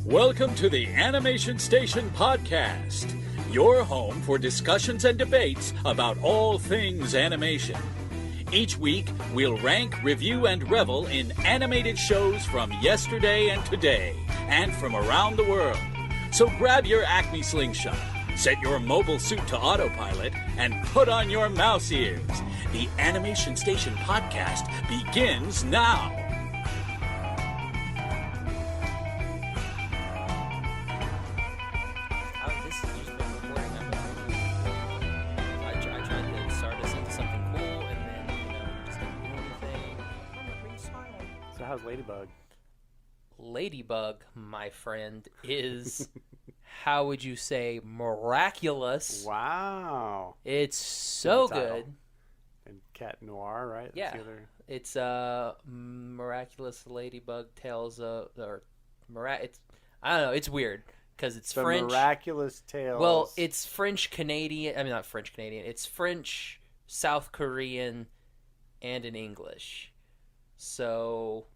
Welcome to the Animation Station Podcast, your home for discussions and debates about all things animation. Each week, we'll rank, review, and revel in animated shows from yesterday and today, and from around the world. So grab your Acme slingshot, set your mobile suit to autopilot, and put on your mouse ears. The Animation Station Podcast begins now. How's Ladybug? Ladybug, my friend, is, how would you say, miraculous. Wow. It's so good. And Cat Noir, right? That's yeah. the other... It's Miraculous Ladybug Tales of... it's, I don't know, it's weird. Because it's French. Miraculous Tales. Well, it's French-Canadian. I mean, not French-Canadian. It's French, South Korean, and in English. So...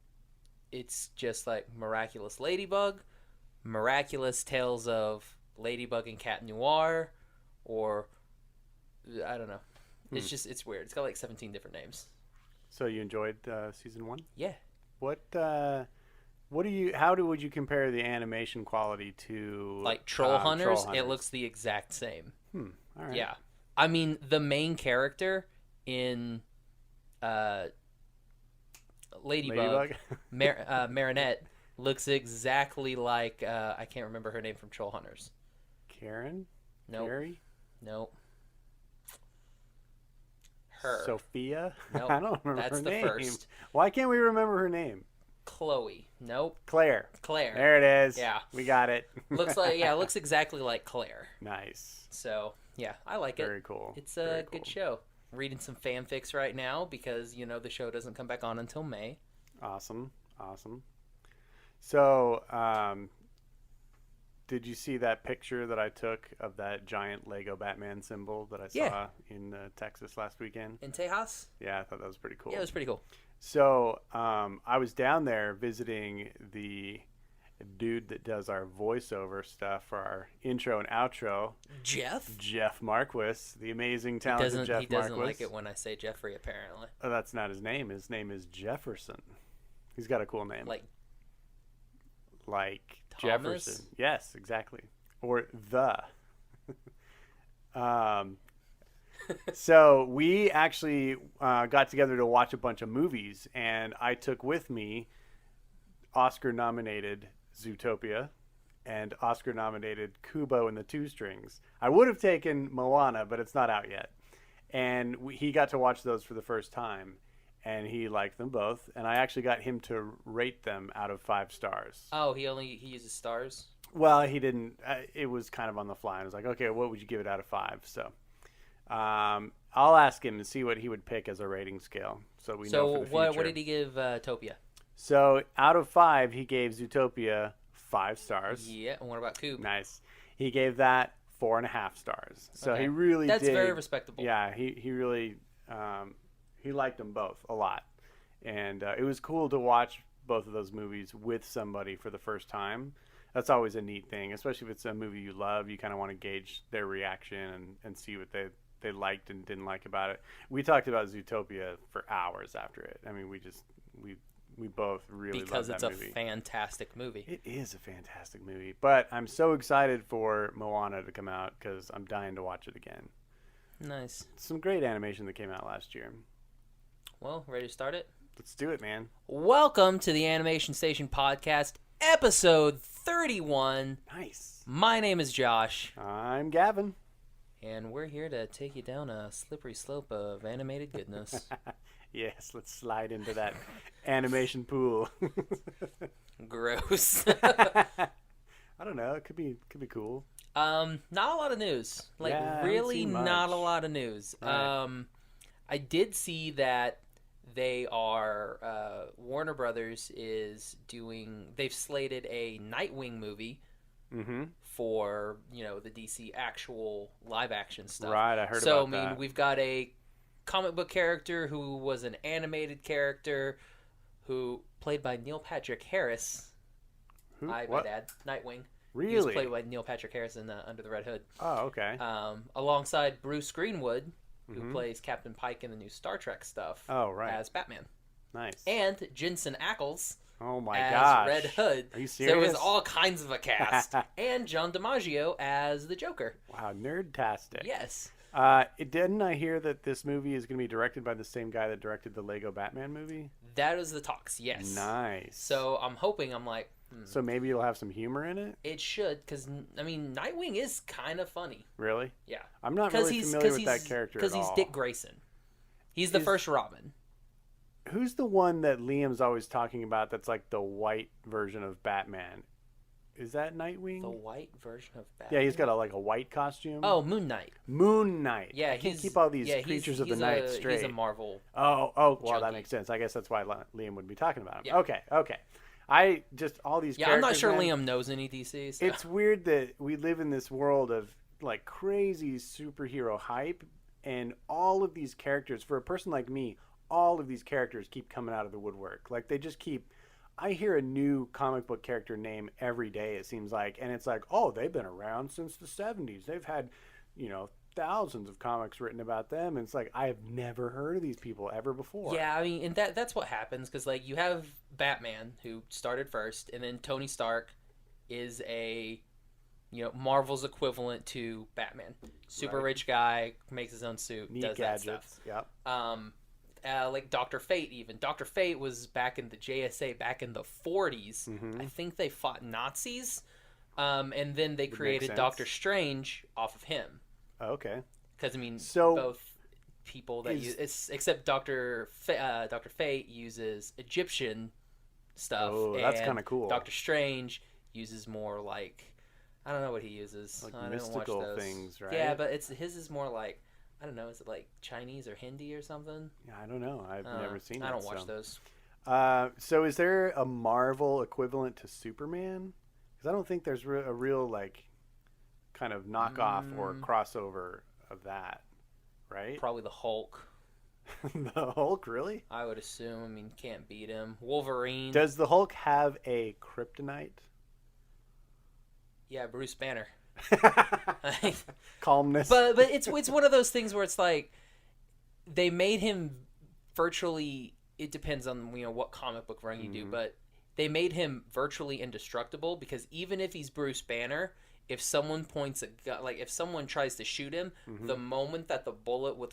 it's just like Miraculous Ladybug, Miraculous Tales of Ladybug and Cat Noir, or I don't know. It's just, it's weird. It's got like 17 different names. So you enjoyed season 1? Yeah. How would you compare the animation quality to like Troll Hunters? Troll Hunters? It looks the exact same. All right. Yeah. I mean, the main character in Ladybug? Marinette looks exactly like I can't remember her name from Troll Hunters. Karen? Nope. Carrie? Nope. Her. Sophia? Nope. I don't remember That's her the name. first. Why can't we remember her name? Chloe. Nope. Claire. Claire. There it is. Yeah. We got it. Looks exactly like Claire. Nice. So, yeah, I like it. Very cool. It's a good show. Reading some fanfics right now because, you know, the show doesn't come back on until May. Awesome. So, did you see that picture that I took of that giant Lego Batman symbol that I saw in Texas last weekend? In Tejas? Yeah, I thought that was pretty cool. Yeah, it was pretty cool. So, I was down there visiting the dude that does our voiceover stuff for our intro and outro. Jeff Marquis, the amazing, talented Jeff Marquis. He doesn't like it when I say Jeffrey, apparently. Oh, that's not his name. His name is Jefferson. He's got a cool name. Like Thomas? Jefferson. Yes, exactly. Or the. So we actually got together to watch a bunch of movies, and I took with me Oscar-nominated Zootopia and Oscar-nominated Kubo and the Two Strings. I would have taken Moana, but it's not out yet. And he got to watch those for the first time, and he liked them both. And I actually got him to rate them out of 5 stars. Oh, he uses stars? Well, he didn't. It was kind of on the fly. I was like, okay, what would you give it out of 5? So I'll ask him and see what he would pick as a rating scale, so we know for the future. What did he give Topia? So out of 5, he gave Zootopia 5 stars. Yeah, and what about Coop? Nice. He gave that 4.5 stars. So okay. He really That's very respectable. Yeah, he really he liked them both a lot, and it was cool to watch both of those movies with somebody for the first time. That's always a neat thing, especially if it's a movie you love. You kind of want to gauge their reaction and see what they liked and didn't like about it. We talked about Zootopia for hours after it. I mean, we both really love that movie. Because it's a fantastic movie. It is a fantastic movie. But I'm so excited for Moana to come out because I'm dying to watch it again. Nice. Some great animation that came out last year. Well, ready to start it? Let's do it, man. Welcome to the Animation Station Podcast, episode 31. Nice. My name is Josh. I'm Gavin. And we're here to take you down a slippery slope of animated goodness. Yes, let's slide into that animation pool. Gross. I don't know. It could be cool. Not a lot of news. Really not a lot of news. Right. I did see that they are Warner Brothers is they've slated a Nightwing movie for, the DC actual live action stuff. Right, I heard about that. So, I mean, we've got a comic book character who was an animated character who played by Neil Patrick Harris. Who? My What? dad, Nightwing. Really? He was played by Neil Patrick Harris in Under the Red Hood. Oh, okay. Alongside Bruce Greenwood, who Mhm. plays Captain Pike in the new Star Trek stuff. Oh, right. As Batman. Nice. And Jensen Ackles Oh my as gosh. Red Hood. Are you So there was serious? all kinds of a cast. And John DiMaggio as the Joker. Wow, nerdtastic. Yes. Didn't I hear that this movie is going to be directed by the same guy that directed the Lego Batman movie? That is the talks, yes. Nice. So I'm hoping, So maybe it'll have some humor in it? it should, because, I mean, Nightwing is kind of funny. Really? Yeah. I'm not really familiar with that character at all. Because he's Dick Grayson. He's the first Robin. Who's the one that Liam's always talking about that's like the white version of Batman? Is that Nightwing? The white version of Batman? Yeah, he's got a white costume. Oh, Moon Knight. Moon Knight. Yeah, I can't keep all these yeah, creatures of he's the night straight. He's a Marvel. Oh, well, that junkie. makes sense. I guess that's why Liam would be talking about him. Yeah. Okay. I just, all these Yeah, characters, I'm not sure man, Liam knows any DC. So. It's weird that we live in this world of like crazy superhero hype, and all of these characters, for a person like me, all of these characters keep coming out of the woodwork. Like they just keep, I hear a new comic book character name every day, it seems like, and it's like, oh, they've been around since the 70s. They've had, thousands of comics written about them, and it's like, I have never heard of these people ever before. Yeah, I mean, and that's what happens, because like you have Batman, who started first, and then Tony Stark is a Marvel's equivalent to Batman. Super rich guy, makes his own suit, Neat does gadgets. that stuff. Yep. Like Dr. Fate even. Dr. Fate was back in the JSA back in the 40s. Mhm. I think they fought Nazis. And then they created sense. Doctor Strange off of him. Okay. Because, I mean, So both people that use... Except Dr. Fate uses Egyptian stuff. Oh, that's kind of cool. Dr. Strange uses more like... I don't know what he uses. Like I mystical don't watch those. things, right? Yeah, but his is more like... I don't know. Is it like Chinese or Hindi or something? Yeah, I don't know. I've never seen it. I don't watch those. So is there a Marvel equivalent to Superman? Because I don't think there's a real, like, kind of knockoff or crossover of that, right? Probably the Hulk. The Hulk, really? I would assume. I mean, can't beat him. Wolverine. Does the Hulk have a kryptonite? Yeah, Bruce Banner. Calmness. But it's one of those things where it's like they made him virtually. It depends on what comic book run you do, but they made him virtually indestructible because even if he's Bruce Banner, if someone points a gun, like if someone tries to shoot him, the moment that the bullet would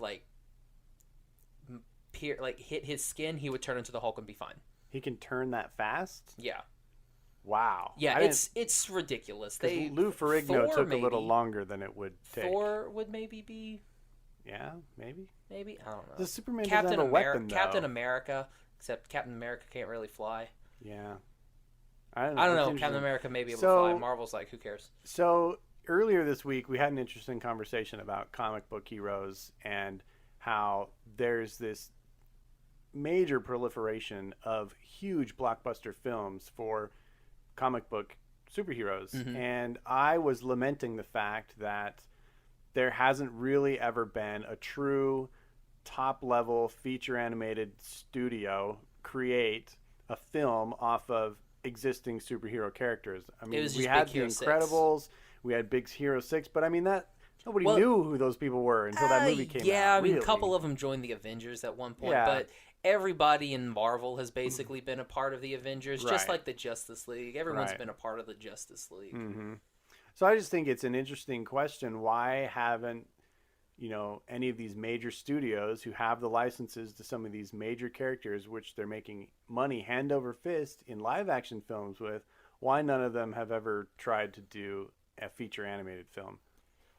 hit his skin, he would turn into the Hulk and be fine. He can turn that fast? Yeah. Wow. Yeah, it's ridiculous. Lou Ferrigno took a little longer than it would take. Thor would maybe be. Yeah, maybe. Maybe, I don't know. The Superman doesn't have a weapon, though. Captain America, except Captain America can't really fly. Yeah. I don't know. Captain America may be able to fly. Marvel's like, who cares? So earlier this week, we had an interesting conversation about comic book heroes and how there's this major proliferation of huge blockbuster films for comic book superheroes. And I was lamenting the fact that there hasn't really ever been a true top-level feature animated studio create a film off of existing superhero characters. I mean, we had The Incredibles, we had Big Hero 6, but I mean that nobody knew who those people were until that movie came out. Yeah, I mean, a couple of them joined the Avengers at one point, but everybody in Marvel has basically been a part of the Avengers, just like the Justice League. Everyone's been a part of the Justice League. So I just think it's an interesting question. Why haven't, any of these major studios who have the licenses to some of these major characters, which they're making money hand over fist in live action films with, why none of them have ever tried to do a feature animated film?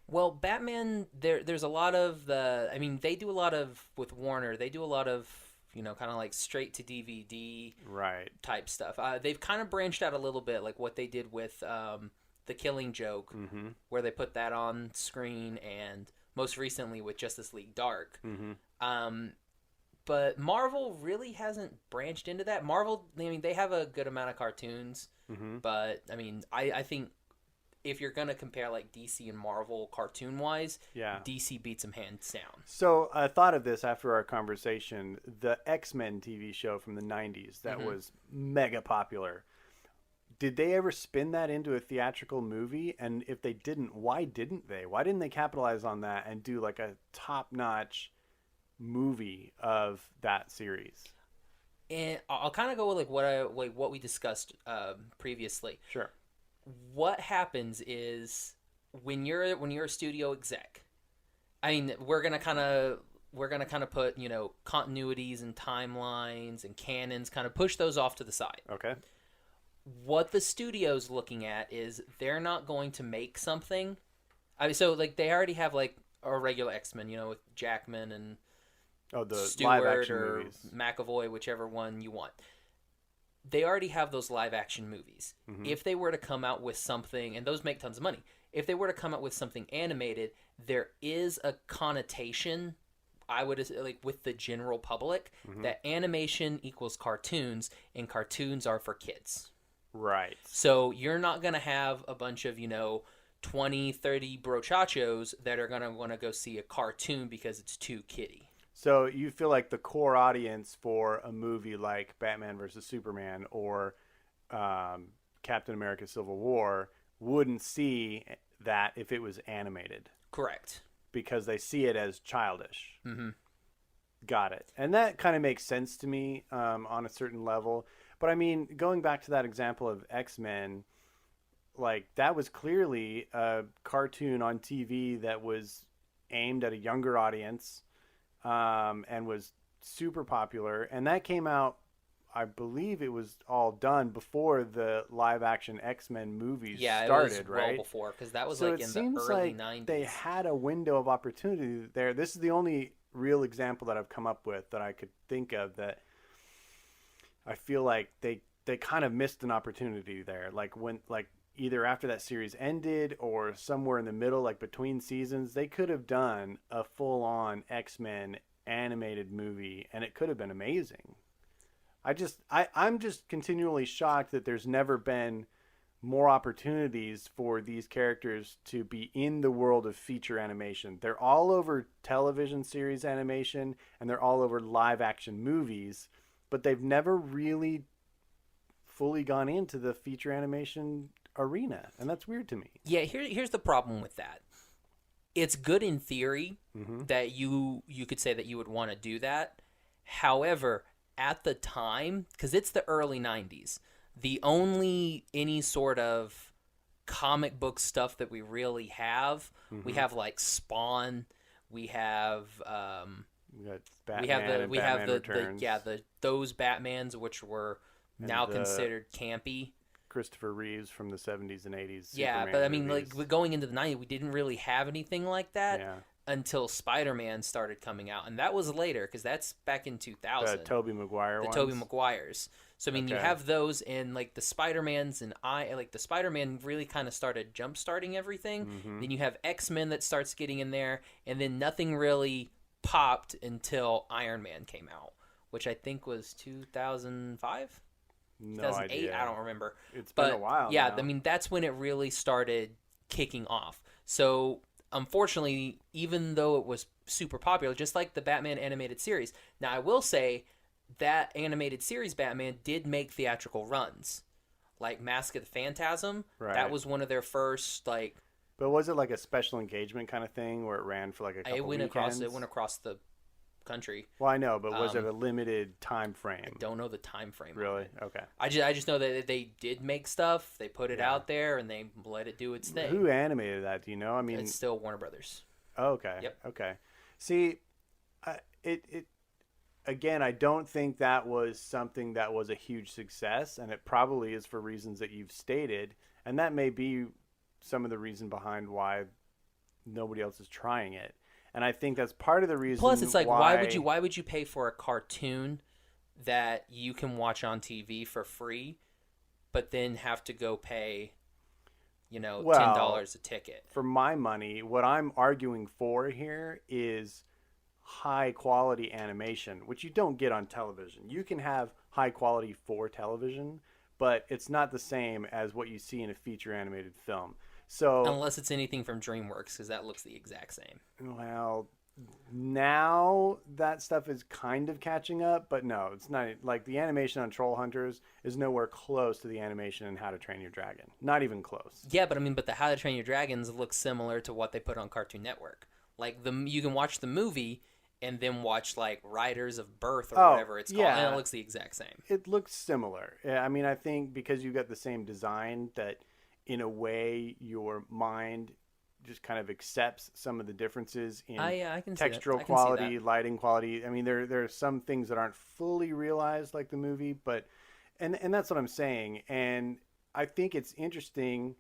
Well, Batman, there's a lot of they do a lot of, with Warner, they do a lot of, kind of like straight to DVD type stuff. They've kind of branched out a little bit, like what they did with The Killing Joke, where they put that on screen, and most recently with Justice League Dark. But Marvel really hasn't branched into that. Marvel, I mean, they have a good amount of cartoons, but I mean, I think if you're going to compare like DC and Marvel cartoon-wise, DC beats them hands down. So I thought of this after our conversation. The X-Men TV show from the 90s that was mega popular. did they ever spin that into a theatrical movie? And if they didn't, why didn't they? Why didn't they capitalize on that and do like a top-notch movie of that series? And I'll kind of go with what we discussed previously. Sure. What happens is when you're a studio exec, I mean, we're gonna kind of put continuities and timelines and canons, kind of push those off to the side. Okay. What the studio's looking at is they're not going to make something. I mean, so like they already have like a regular X-Men, with Jackman and the Stewart live action or movies. McAvoy, whichever one you want. They already have those live action movies. Mm-hmm. If they were to come out with something, and those make tons of money, if they were to come out with something animated, there is a connotation, I would like, with the general public, Mm-hmm. that animation equals cartoons, and cartoons are for kids. Right. So you're not going to have a bunch of, 20, 30 brochachos that are going to want to go see a cartoon because it's too kiddie. So you feel like the core audience for a movie like Batman versus Superman or Captain America Civil War wouldn't see that if it was animated. Correct. Because they see it as childish. Mm-hmm. Got it. And that kind of makes sense to me on a certain level. But I mean, going back to that example of X-Men, like that was clearly a cartoon on TV that was aimed at a younger audience and was super popular. And that came out, I believe it was all done before the live action X-Men movies started, it was right? well before, because that was So like it in seems the early like 90s. they had a window of opportunity there. This is the only real example that I've come up with that I could think of that I feel like they kind of missed an opportunity there. Like when, like either after that series ended or somewhere in the middle, like between seasons, they could have done a full-on X-Men animated movie and it could have been amazing. I'm just continually shocked that there's never been more opportunities for these characters to be in the world of feature animation. They're all over television series animation and they're all over live action movies, but they've never really fully gone into the feature animation arena, and that's weird to me. Yeah, here's the problem with that. It's good in theory Mm-hmm. that you could say that you would want to do that. However, at the time, because it's the early 90s, the only any sort of comic book stuff that we really have, we have like Spawn, we have We got Batman those Batmans, which were And now the considered campy. Christopher Reeves from the 70s and 80s. Yeah, Superman but I mean, movies. like going into the 90s, we didn't really have anything like that Yeah. until Spider-Man started coming out, and that was later because that's back in 2000. The Tobey Maguire ones. Tobey Maguires. So I mean, you Okay. have those, and like the Spider-Mans, and the Spider-Man really kind of started jump-starting everything. Mhm. Then you have X-Men that starts getting in there, and then nothing really popped until Iron Man came out, which I think was 2005. No 2008, idea. I don't remember. It's But been a while yeah, now. I mean that's when it really started kicking off. So unfortunately, even though it was super popular, just like the Batman animated series. Now I will say that animated series Batman did make theatrical runs, like Mask of the Phantasm. Right. That was one of their first like. But was it like a special engagement kind of thing where it ran for like a couple It went weekends? across the country. Well, I know, but was it a limited time I frame? don't know the time frame. on Really? it. Okay. I just know that they did make stuff. They put it Yeah. out there and they let it do its thing. Who animated that? Do you know? I mean, It's still Warner Brothers. oh, okay. Yep. Okay. See, it again, I don't think that was something that was a huge success, and it probably is for reasons that you've stated, and that may be some of the reason behind why nobody else is trying it. And I think that's part of the reason. Plus, it's like, why would you pay for a cartoon that you can watch on TV for free, but then have to go pay, $10 a ticket? For my money, what I'm arguing for here is high quality animation, which you don't get on television. You can have high quality for television, but it's not the same as what you see in a feature animated film. So Unless it's anything from DreamWorks, because that looks the exact same. well, now that stuff is kind of catching up, but no, it's not. Like the animation on Troll Hunters is nowhere close to the animation in How to Train Your Dragon. Not even close. Yeah, but I mean, but the How to Train Your Dragons looks similar to what they put on Cartoon Network. Like you can watch the movie and then watch like Riders of Birth or whatever it's called, and it looks the exact same. It looks similar. Yeah, I mean, I think because you got the same design, that in a way your mind just kind of accepts some of the differences in I can textural quality, lighting quality. I mean, there are some things that aren't fully realized like the movie, but and that's what I'm saying. And I think it's interesting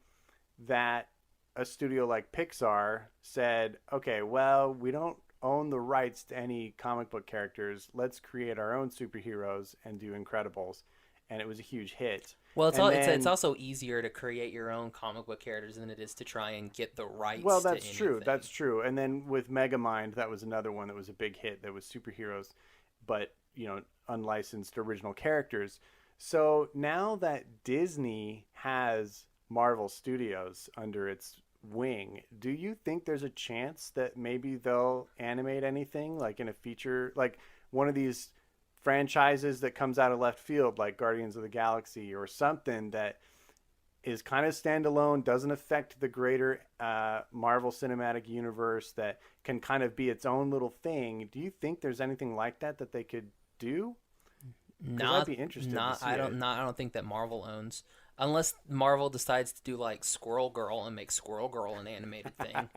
that a studio like Pixar said, okay, well, we don't own the rights to any comic book characters. Let's create our own superheroes and do Incredibles. And it was a huge hit. Well, it's also easier to create your own comic book characters than it is to try and get the rights. Well, that's true. That's true. And then with Megamind, that was another one that was a big hit. That was superheroes, but unlicensed original characters. So now that Disney has Marvel Studios under its wing, do you think there's a chance that maybe they'll animate anything like in a feature, like one of these franchises that comes out of left field, like Guardians of the Galaxy or something that is kind of standalone, doesn't affect the greater Marvel Cinematic Universe, that can kind of be its own little thing? Do you think there's anything like that that they could do? I'd be interested to see I don't think that Marvel owns, unless Marvel decides to do like Squirrel Girl and make Squirrel Girl an animated thing.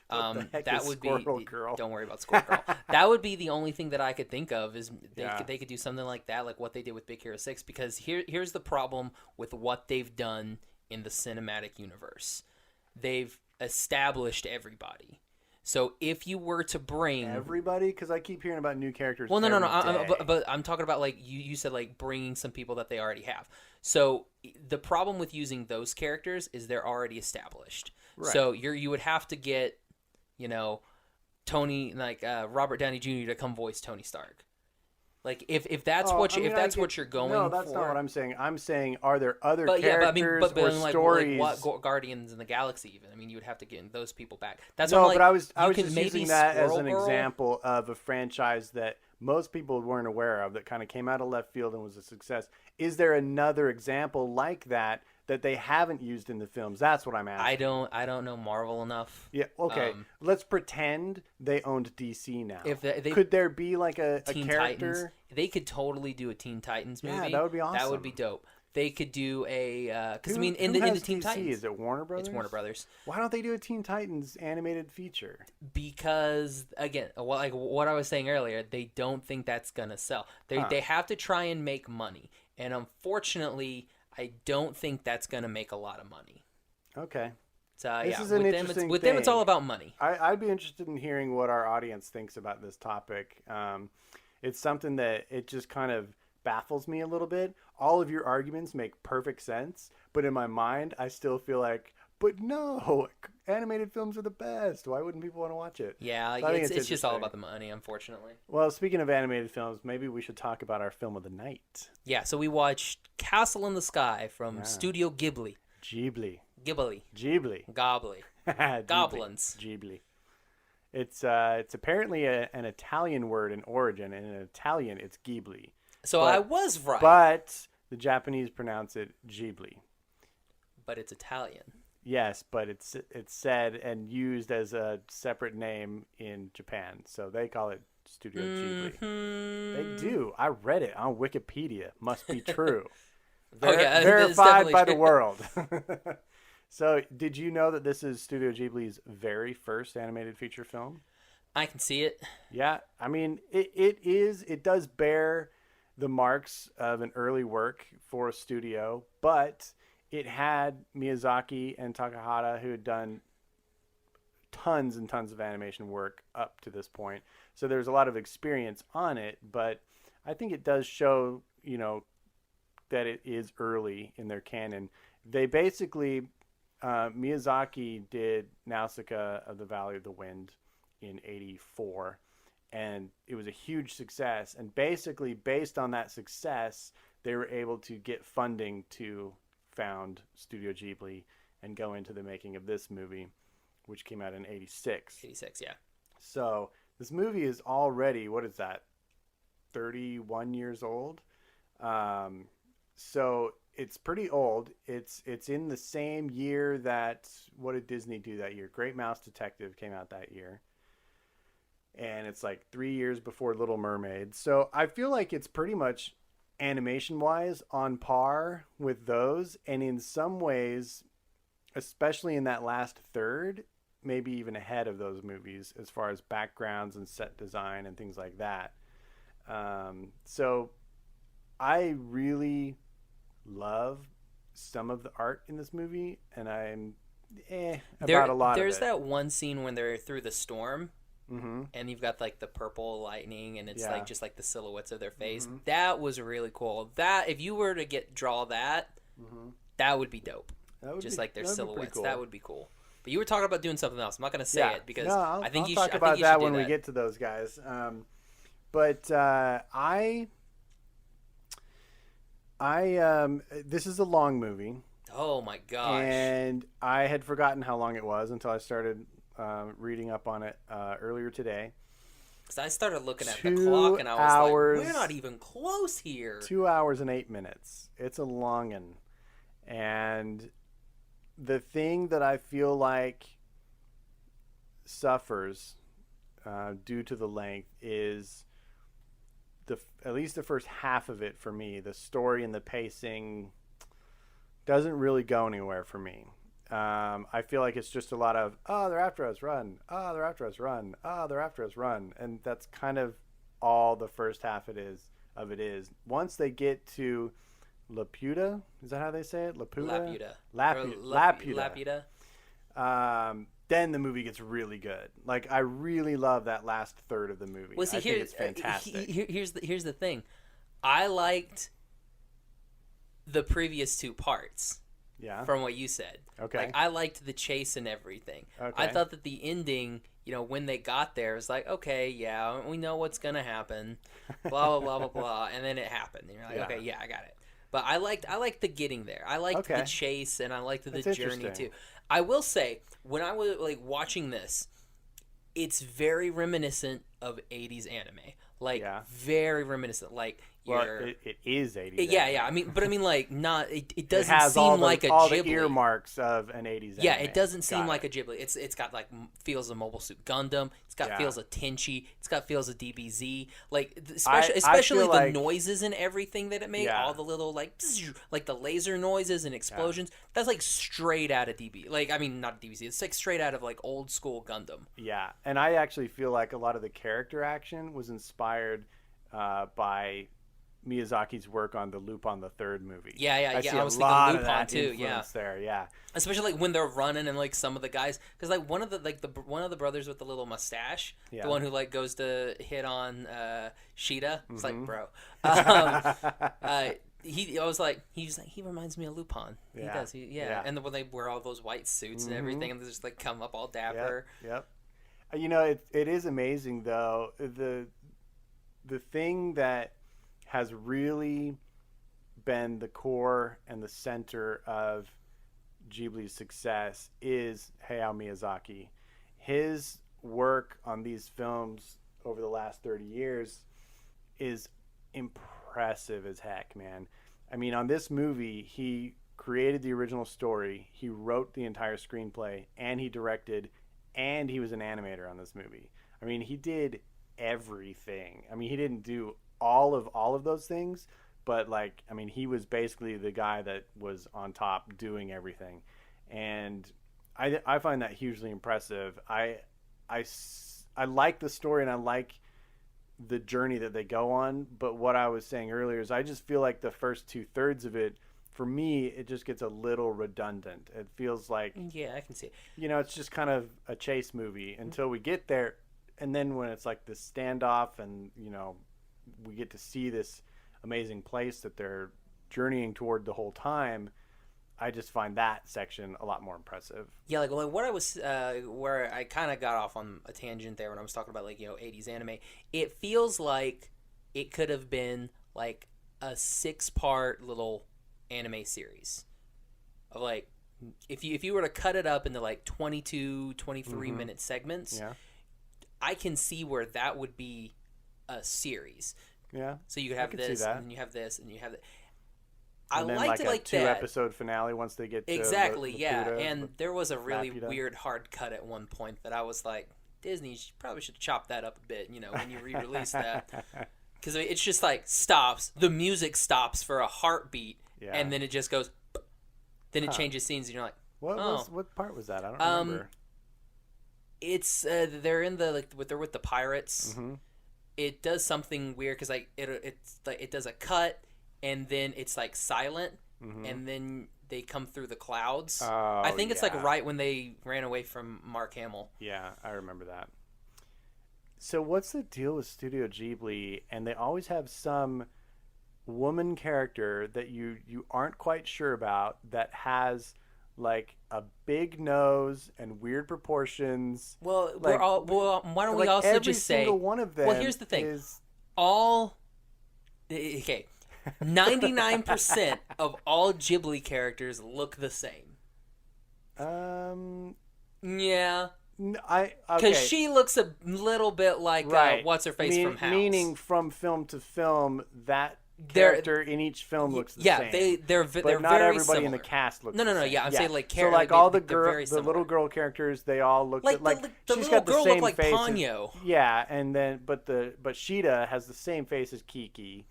That would Squirrel be Girl? Don't worry about Squirrel Girl. That would be the only thing that I could think of, is they could do something like that, like what they did with Big Hero 6. Because here's the problem with what they've done in the cinematic universe. They've established everybody. So if you were to bring everybody, because I keep hearing about new characters. Well, no. But I'm talking about like you said, like bringing some people that they already have. So the problem with using those characters is they're already established. Right. So you would have to get, Tony, like Robert Downey Jr. to come voice Tony Stark. Like if that's what you're going for. No, that's not what I'm saying. I'm saying, are there other characters or stories? Like what Guardians in the Galaxy even? I mean, you would have to get those people back. That's no, what, but I was just using that as an Girl. example of a franchise that most people weren't aware of, that kind of came out of left field and was a success. Is there another example like that they haven't used in the films? That's what I'm asking. I don't know Marvel enough. Yeah, okay. Let's pretend they owned DC now. If could there be like a Teen character? Titans, they could totally do a Teen Titans movie. Yeah, that would be awesome. That would be dope. They could do a because in the Teen DC? Titans, Is it Warner Brothers? It's Warner Brothers. Why don't they do a Teen Titans animated feature? Because again, like what I was saying earlier, they don't think that's gonna sell. They have to try and make money, and unfortunately, I don't think that's gonna make a lot of money. Okay. So this is an interesting thing. With them, it's all about money. I'd be interested in hearing what our audience thinks about this topic. It's something that it just kind of baffles me a little bit. All of your arguments make perfect sense, but in my mind, I still feel like, but no, animated films are the best. Why wouldn't people want to watch it? Yeah, so it's just all about the money, unfortunately. Well, speaking of animated films, maybe we should talk about our film of the night. Yeah, so we watched Castle in the Sky from Studio Ghibli. Ghibli. Goblins. Ghibli. It's apparently an Italian word in origin, and in Italian it's Ghibli. So I was right. But the Japanese pronounce it Ghibli. But it's Italian. Yes, but it's said and used as a separate name in Japan, so they call it Studio Ghibli. They do. I read it on Wikipedia. Must be true. Verified by the world. So, did you know that this is Studio Ghibli's very first animated feature film? I can see it. Yeah, I mean, it does bear the marks of an early work for a studio, but it had Miyazaki and Takahata, who had done tons and tons of animation work up to this point. So there's a lot of experience on it, but I think it does show, that it is early in their canon. They basically, Miyazaki did Nausicaa of the Valley of the Wind in '84, and it was a huge success. And basically, based on that success, they were able to get funding to found Studio Ghibli and go into the making of this movie, which came out in '86. '86, yeah. So This movie is already, what is that, 31 years old? So it's pretty old. It's in the same year that, what did Disney do that year? Great Mouse Detective came out that year. And it's like 3 years before Little Mermaid. So I feel like it's pretty much animation-wise on par with those. And in some ways, especially in that last third, maybe even ahead of those movies as far as backgrounds and set design and things like that. So I really love some of the art in this movie, and I'm about a lot of it. There's that one scene when they're through the storm, Mm-hmm. and you've got like the purple lightning, and it's like just like the silhouettes of their face. Mm-hmm. That was really cool. That if you were to draw that, that would be dope. Just like their silhouettes, cool. That would be cool. But you were talking about doing something else. I'm not going to say it because I think I'll you talk should about that when we get to those guys. But this is a long movie. Oh my gosh! And I had forgotten how long it was until I started reading up on it earlier today. Because I started looking at the clock and I was like, we're not even close here. 2 hours and 8 minutes. It's a longin'. And the thing that I feel like suffers due to the length is at least the first half of it for me. The story and the pacing doesn't really go anywhere for me. I feel like it's just a lot of, oh, they're after us, run. Oh, they're after us, run. Oh, they're after us, run. And that's kind of all the first half of it is. Once they get to Laputa, is that how they say it? Laputa? Laputa. Then the movie gets really good. Like, I really love that last third of the movie. Well, see, I think it's fantastic. Here's the thing. I liked the previous two parts. Yeah. From what you said. Okay. Like, I liked the chase and everything. Okay. I thought that the ending, when they got there, it was like, okay, yeah, we know what's going to happen. Blah, blah, blah, blah, blah. And then it happened. And you're like, okay, yeah, I got it. But I liked the getting there. I liked the chase, and I liked the journey, too. I will say, when I was, like, watching this, it's very reminiscent of 80s anime. Like, very reminiscent. Like, it is 80s. Yeah. I mean, like, not. It doesn't seem like a Ghibli. All the earmarks of an 80s. Yeah, anime. it doesn't seem like a Ghibli. It's got like feels of Mobile Suit Gundam. It's got feels of Tenchi. It's got feels of DBZ. Like especially the noises and everything that it made. Yeah. All the little like the laser noises and explosions. Yeah. That's like straight out of DB. Like, I mean, not DBZ. It's like straight out of like old school Gundam. Yeah, and I actually feel like a lot of the character action was inspired by Miyazaki's work on the Lupin the Third movie. Yeah. I see I was a lot of thinking Lupin that too. influence there. Yeah, especially like when they're running and like some of the guys, because like one of the brothers with the little mustache, the one who like goes to hit on Sheeta. It's like, bro. He reminds me of Lupin. He does. And when they wear all those white suits and everything, and they just like come up all dapper. Yep. It is amazing though. The thing that has really been the core and the center of Ghibli's success is Hayao Miyazaki. His work on these films over the last 30 years is impressive as heck, man. I mean, on this movie, he created the original story, he wrote the entire screenplay, and he directed, and he was an animator on this movie. I mean, he did everything. I mean, he didn't do all of those things, but like, I mean, he was basically the guy that was on top doing everything, and I find that hugely impressive. I like the story and I like the journey that they go on, but what I was saying earlier is I just feel like the first 2/3 of it, for me, it just gets a little redundant. It feels like, yeah, I can see it. It's just kind of a chase movie until we get there, and then when it's like this standoff and we get to see this amazing place that they're journeying toward the whole time, I just find that section a lot more impressive. Yeah, like what I was, where I kind of got off on a tangent there when I was talking about 80s anime. It feels like it could have been like a 6-part little anime series of like, if you were to cut it up into like 22, 23 minute segments. Yeah. I can see where that would be a series. Yeah. So you have this, and then you have this, and you have that. I And then liked it like a that. 2-episode finale once they get to Exactly, Laputa, yeah. And there was a really Laputa. weird hard cut at one point that I was like, Disney probably should chop that up a bit, when you re-release that. Because it's just like stops. The music stops for a heartbeat, and then it just goes. Then it changes scenes, and you're like, what part was that? I don't remember. It's they're in the they're with the pirates. Mm-hmm. It does something weird because it does a cut, and then it's like silent, and then they come through the clouds. Oh, I think it's like right when they ran away from Mark Hamill. Yeah, I remember that. So what's the deal with Studio Ghibli? And they always have some woman character that you aren't quite sure about that has like a big nose and weird proportions. Well, like, why don't we also just say? Every single one of them. Well, here's the thing. Okay, 99% of all Ghibli characters look the same. Yeah. Because she looks a little bit like what's her face from House. Meaning from film to film, that character in each film looks the same. Yeah, they're but they're not very everybody similar. in the cast looks. No, the same. yeah. I'm saying like so like all the little girl characters, they all look like the she's little got the girl same looked like face. Ponyo. Yeah, and then but Sheeta has the same face as Kiki.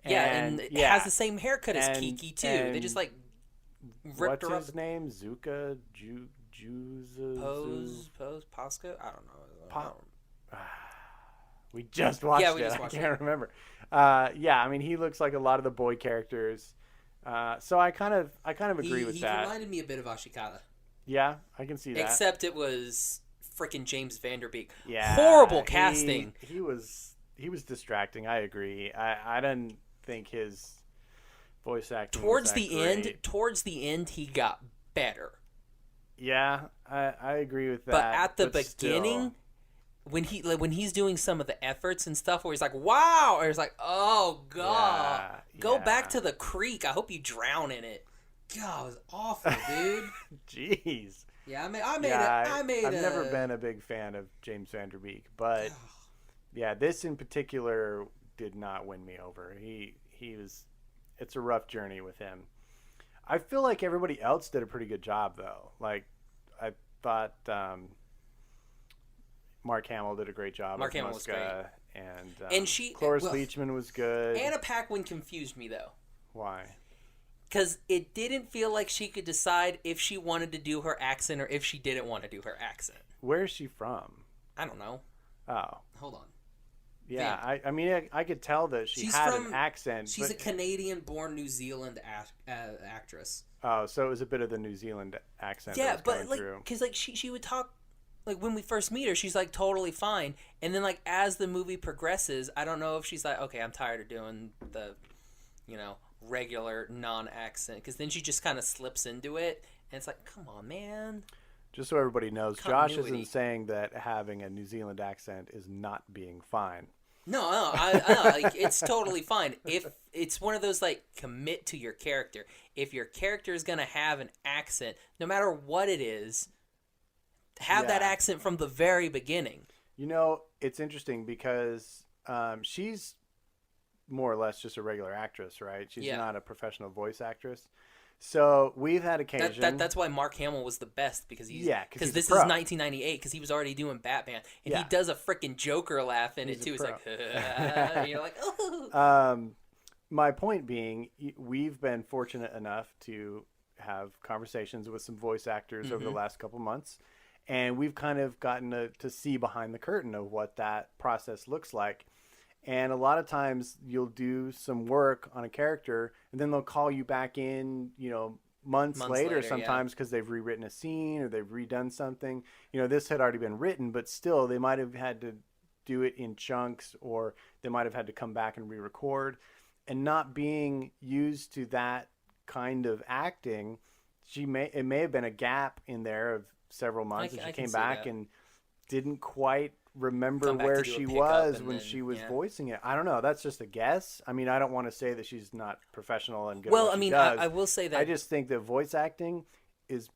And has the same haircut as Kiki too. They just like ripped her up. What's his name? Zuka Pose Posco? I don't know. We just watched it. I can't remember. I mean, he looks like a lot of the boy characters. So I kind of agree with that. He reminded me a bit of Ashikata. Yeah, I can see that. Except it was freaking James Vanderbeek. Yeah, horrible casting. He was distracting. I agree. I didn't think his voice acting towards the end he got better. Yeah, I agree with that. But at the beginning, when he's doing some of the efforts and stuff, where he's like, "Wow," or he's like, "Oh God, go back to the creek. I hope you drown in it." God, it was awful, dude. Jeez. Yeah, I've never been a big fan of James Vanderbeek, but this in particular did not win me over. He was. It's a rough journey with him. I feel like everybody else did a pretty good job, though. Like, I thought Mark Hamill did a great job. Mark Hamill was great. And Cloris Leachman was good. Anna Paquin confused me, though. Why? Because it didn't feel like she could decide if she wanted to do her accent or if she didn't want to do her accent. Where is she from? I don't know. Oh. Hold on. Yeah, I mean, I could tell that she's had an accent. She's a Canadian-born New Zealand actress. Oh, so it was a bit of the New Zealand accent. Yeah, but because she would talk like when we first meet her, she's like totally fine, and then like as the movie progresses, I don't know if she's like, okay, I'm tired of doing the, regular non-accent, because then she just kind of slips into it, and it's like, come on, man. Just so everybody knows, Josh isn't saying that having a New Zealand accent is not being fine. No, I like, it's totally fine. If it's one of those, like, commit to your character. If your character is going to have an accent, no matter what it is, have that accent from the very beginning. It's interesting because she's more or less just a regular actress, right? She's not a professional voice actress. So we've had occasion. That's why Mark Hamill was the best, because this is 1998, because he was already doing Batman, and he does a freaking Joker laugh in it too. He's like, and you're like, oh. My point being, we've been fortunate enough to have conversations with some voice actors over the last couple months, and we've kind of gotten to see behind the curtain of what that process looks like. And a lot of times you'll do some work on a character and then they'll call you back in, months later sometimes because they've rewritten a scene or they've redone something. This had already been written, but still they might have had to do it in chunks, or they might have had to come back and re-record. And not being used to that kind of acting, it may have been a gap in there of several months, and she came back and didn't quite remember where she was when she was voicing it. I don't know. That's just a guess. I mean, I don't want to say that she's not professional and good. Well, I mean, I will say that I just think that voice acting is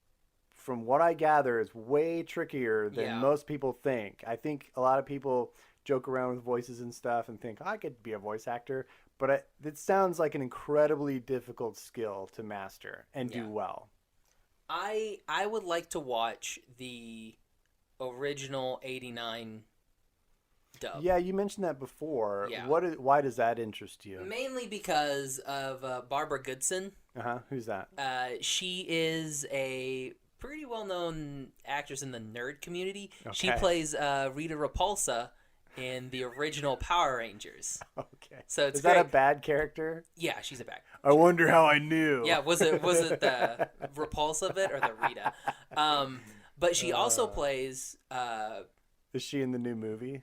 from what I gather, is way trickier than most people think. I think a lot of people joke around with voices and stuff and think, I could be a voice actor. But it sounds like an incredibly difficult skill to master and do well. I would like to watch the original 89 dub. Yeah, you mentioned that before. Yeah. Why does that interest you? Mainly because of Barbara Goodson. Who's that? She is a pretty well-known actress in the nerd community. Okay. She plays Rita Repulsa in the original Power Rangers. Okay. So it's Is that a bad character? Yeah, she's a bad. I wonder how I knew. Yeah, was it the Repulsa bit or the Rita? But she also plays. Is she in the new movie?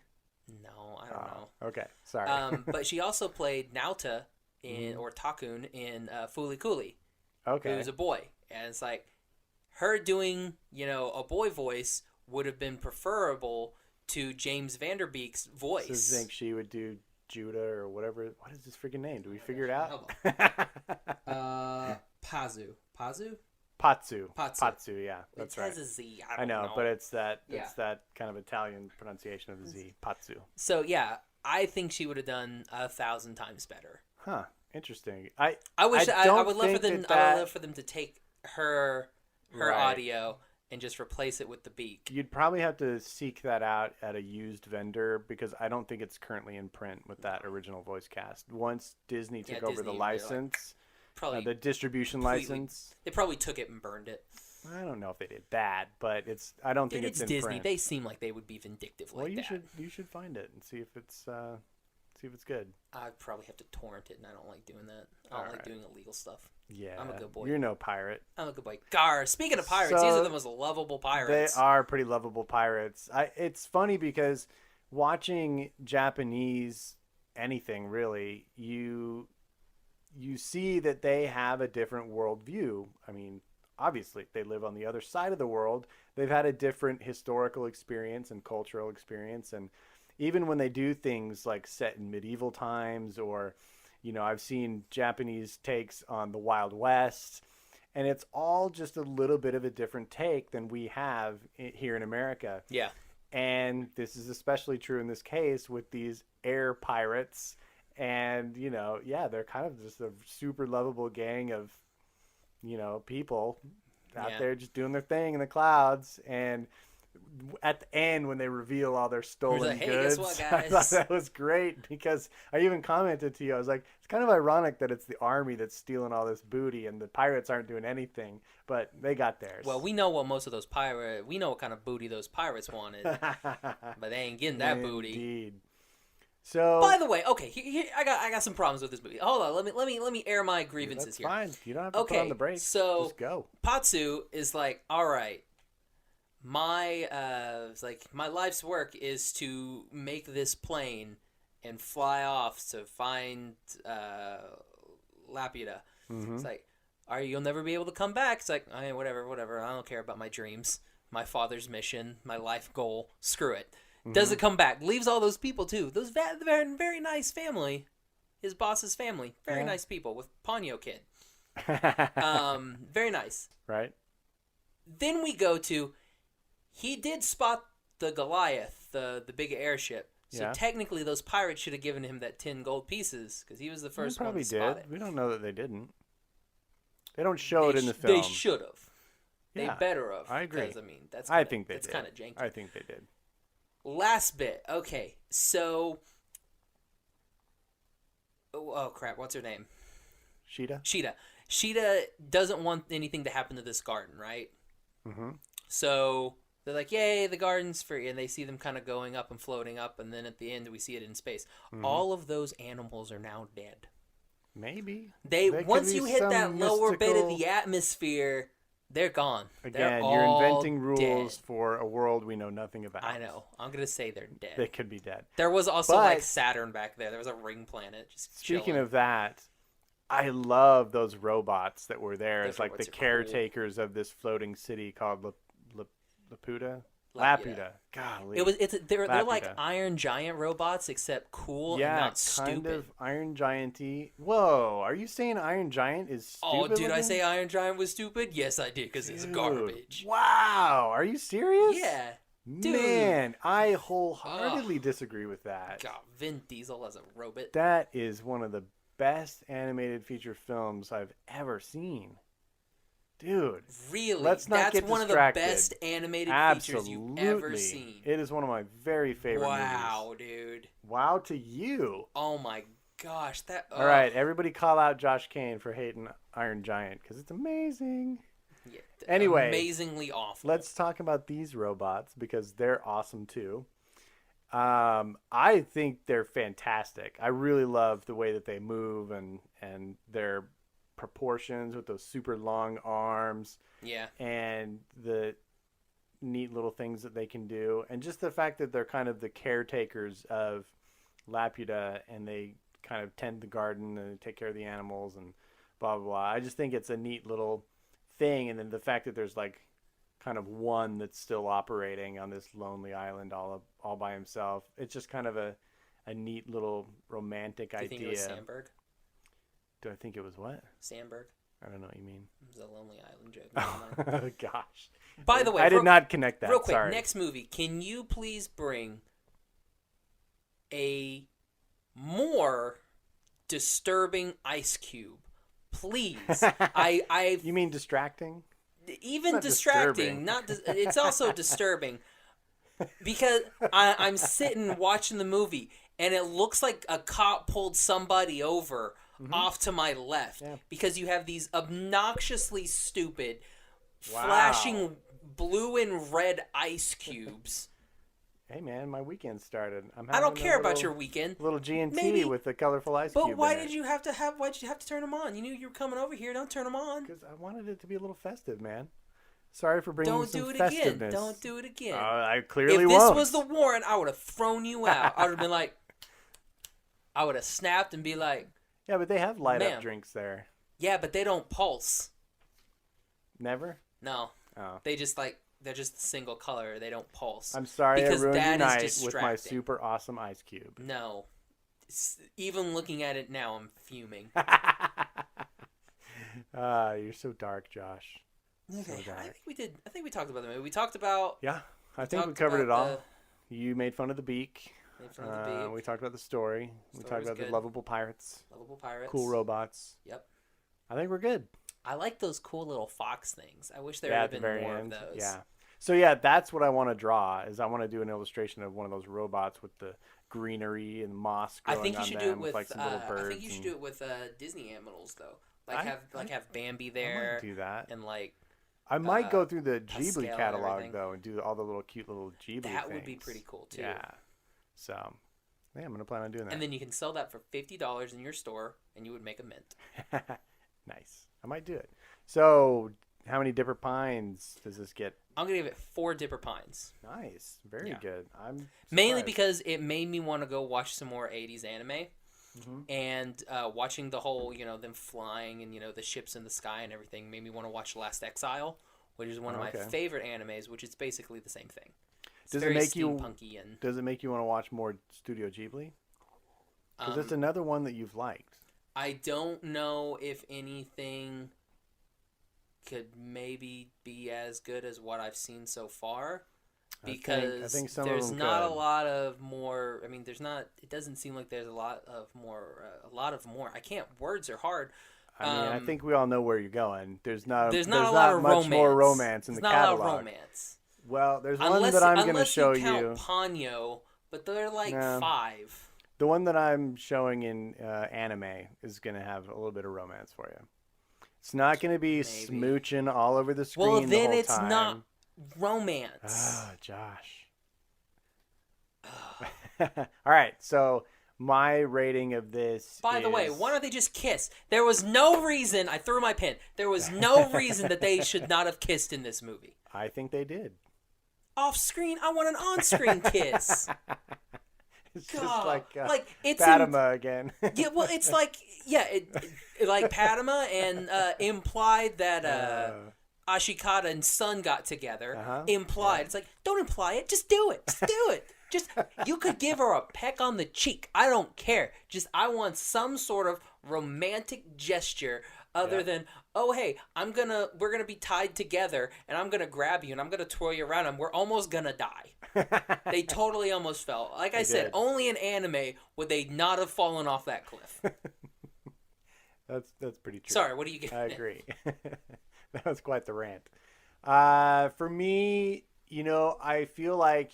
No, I don't know. Okay, sorry. But she also played Naota or Takun in Fooly Cooly. Okay. Who's a boy, and it's like her doing a boy voice would have been preferable to James Vanderbeek's voice. So you think she would do Judah or whatever? What is this freaking name? Do we figure it out? Pazu. Patsu, yeah, that's right. It has a Z. I know, but it's that kind of Italian pronunciation of the Z, Patsu. So yeah, I think she would have done 1,000 times better. Huh? Interesting. I would love for them to take her audio and just replace it with the beak. You'd probably have to seek that out at a used vendor because I don't think it's currently in print with that original voice cast. Once Disney took over the license, the distribution license, they probably took it and burned it. I don't know if they did that, but I don't think it's in Disney. print. They seem like they would be vindictive like that. You should find it and see if it's good. I'd probably have to torrent it, and I don't like doing that. I don't like doing illegal stuff. Yeah, I'm a good boy. You're no pirate. I'm a good boy. Gar. Speaking of pirates, these are the most lovable pirates. They are pretty lovable pirates. It's funny because watching Japanese anything really, you see that they have a different worldview. I mean, obviously, they live on the other side of the world. They've had a different historical experience and cultural experience, and even when they do things like set in medieval times or, I've seen Japanese takes on the Wild West, and it's all just a little bit of a different take than we have here in America. Yeah. And this is especially true in this case with these air pirates. And, they're kind of just a super lovable gang of, people out there just doing their thing in the clouds. And at the end, when they reveal all their stolen goods, guess what, guys? I thought that was great because I even commented to you. I was like, it's kind of ironic that it's the army that's stealing all this booty and the pirates aren't doing anything, but they got theirs. Well, we know what we know what kind of booty those pirates wanted, but they ain't getting that booty. Indeed. So, by the way, okay, I got some problems with this movie. Hold on, let me air my grievances here. That's fine. You don't have to put on the brakes. So just go. Patsu is like, all right. My life's work is to make this plane and fly off to find Laputa. Mm-hmm. It's like, you'll never be able to come back. It's like, whatever. I don't care about my dreams, my father's mission, my life goal. Screw it. Mm-hmm. Doesn't come back. Leaves all those people too. Those very, very nice family. His boss's family. Very nice people with Ponyo Kid. Very nice. Right. Then we go to... He did spot the Goliath, the big airship. So technically, those pirates should have given him that 10 gold pieces because he was the first one to spot it. We don't know that they didn't. They don't show it in the film. They should have. They better have. I agree. Because, that's I think they did. That's kind of janky. I think they did. Last bit. Okay, so... Oh, crap. What's her name? Sheeta. Sheeta doesn't want anything to happen to this garden, right? Mm-hmm. So... They're like, yay, the garden's free. And they see them kind of going up and floating up. And then at the end, we see it in space. Mm-hmm. All of those animals are now dead. Maybe. Once you hit that lower bit of the atmosphere, they're gone. Again, you're inventing rules for a world we know nothing about. I know. I'm going to say they're dead. They could be dead. There was also Saturn back there. There was a ring planet. Speaking of that, I love those robots that were there. It's like the caretakers of this floating city called Laputa. Laputa. Golly. They're like Laputa. Iron Giant robots, except cool and Yeah, not kind stupid. of Iron Giant-y. Whoa, are you saying Iron Giant is stupid? Oh, did I looking? say Iron Giant was stupid? Yes, I did, because it's Dude, garbage. Wow, are you serious? Yeah. Dude. Man, I wholeheartedly disagree with that. God, Vin Diesel as a robot. That is one of the best animated feature films I've ever seen. Dude. Really? Let's not That's get one distracted. of the best animated features you've Absolutely. ever seen. It is one of my very favorite Wow, movies. dude. Wow to you. Oh my gosh, that. All right, everybody call out Josh Kane for hating Iron Giant because it's amazing. Yeah, Anyway, amazingly awful. Let's talk about these robots because they're awesome too. I think they're fantastic. I really love the way that they move and their proportions with those super long arms. Yeah. And the neat little things that they can do, and just the fact that they're kind of the caretakers of Laputa, and they kind of tend the garden and take care of the animals and blah blah blah. I just think it's a neat little thing, and then the fact that there's like kind of one that's still operating on this lonely island all by himself. It's just kind of a neat little romantic Do you idea. think it was Sandberg? Do I think it was what? Sandberg. I don't know what you mean. It was a Lonely Island joke. Oh gosh. By the way, I did not connect that. Real quick, Sorry. next movie. Can you please bring a more disturbing Ice Cube, please? You mean distracting? Even Not distracting. disturbing. It's also disturbing because I'm sitting watching the movie and it looks like a cop pulled somebody over off to my left because you have these obnoxiously stupid, flashing blue and red ice cubes. Hey man, my weekend started. I don't care about your weekend. Little G&T Maybe, with the colorful ice but cube. why did you have to turn them on? You knew you were coming over here. Don't turn them on. Because I wanted it to be a little festive, man. Sorry for bringing Don't some do it festiveness. again. Don't do it again. I clearly if won't. this was the warrant, I would have thrown you out. I would have been like, I would have snapped and be like, yeah, but they have light Ma'am. up drinks there. yeah, but they don't pulse. Never? No, Oh. they just they're just a single color. They don't pulse. I'm sorry I because ruined your that is night with distracting. my super awesome ice cube. No, even looking at it now, I'm fuming. You're so dark, Josh. Okay, So dark. I think we talked about the movie. We talked about. Yeah, I think we talked covered it about all. You made fun of the beak. Made fun of the beak. We talked about the story. We talked Story's about good. the lovable pirates. Lovable pirates. Cool robots. Yep. I think we're good. I like those cool little fox things. I wish there Yeah, had at the been very more end. of those. Yeah. So yeah, that's what I want to draw. Is I want to do an illustration of one of those robots with the greenery and moss I growing think you on should them do it with. like some little birds. I think you should do it with Disney animals though. Like I have Bambi I there might do that. and like I might go through the Pascal Ghibli and catalog everything. though and do all the little cute little Ghibli that things. would be pretty cool too. Yeah. So, yeah, I'm gonna plan on doing that. And then you can sell that for $50 in your store, and you would make a mint. Nice. I might do it. So, how many Dipper Pines does this get? I'm gonna give it 4 Dipper Pines. Nice. Very Yeah. good. I'm Mainly surprised. because it made me want to go watch some more 80s anime. Mm-hmm. And watching the whole, them flying and, the ships in the sky and everything made me want to watch Last Exile, which is one of my Okay. favorite animes, which is basically the same thing. It's Does it very make you- steampunky and Does it make you want to watch more Studio Ghibli? Because it's um, another one that you've liked. I don't know if anything could maybe be as good as what I've seen so far. Because I think some there's of them not could. a lot of more. I mean, there's not. It doesn't seem like there's a lot of more. I can't. Words are hard. I mean, I think we all know where you're going. There's not. There's not a lot of much romance. more romance in There's the not catalog. a lot of romance. Well, there's one Unless, that I'm going to unless show you count you. Ponyo, but they're like No. 5. The one that I'm showing in anime is going to have a little bit of romance for you. It's not going to be smooching all over the screen Well, the then whole it's time. not romance. Ah, Josh. All right, so my rating of this By the way, why don't they just kiss? There was no reason. I threw my pen. There was no reason that they should not have kissed in this movie. I think they did. Off screen, I want an on-screen kiss. It's God, just like it's Fatima again. Yeah, well, it's like like Padma and implied that Ashikata and Sun got together, Uh-huh. implied. Yeah. It's like, don't imply it. Just do it. Just do it. Just, you could give her a peck on the cheek. I don't care. Just, I want some sort of romantic gesture other than, oh, hey, we're gonna be tied together, and I'm gonna grab you, and I'm gonna twirl you around, and we're almost gonna die. They totally almost fell. Like I said, did. only in anime would they not have fallen off that cliff. That's pretty true. Sorry, what do you get? I agree. That was quite the rant. For me, I feel like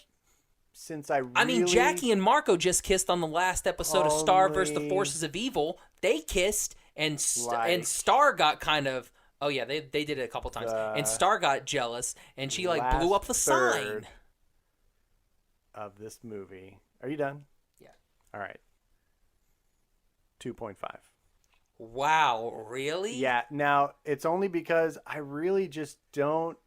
since I mean, Jackie and Marco just kissed on the last episode of Star vs. the Only- Forces of Evil. They kissed, and Like- Star got kind of... Oh, yeah, they did it a couple times. And Star got jealous, and she, like, blew up the last sign. third of this movie. Are you done? Yeah. All right. 2.5. Wow, really? Yeah. Now, it's only because I really just don't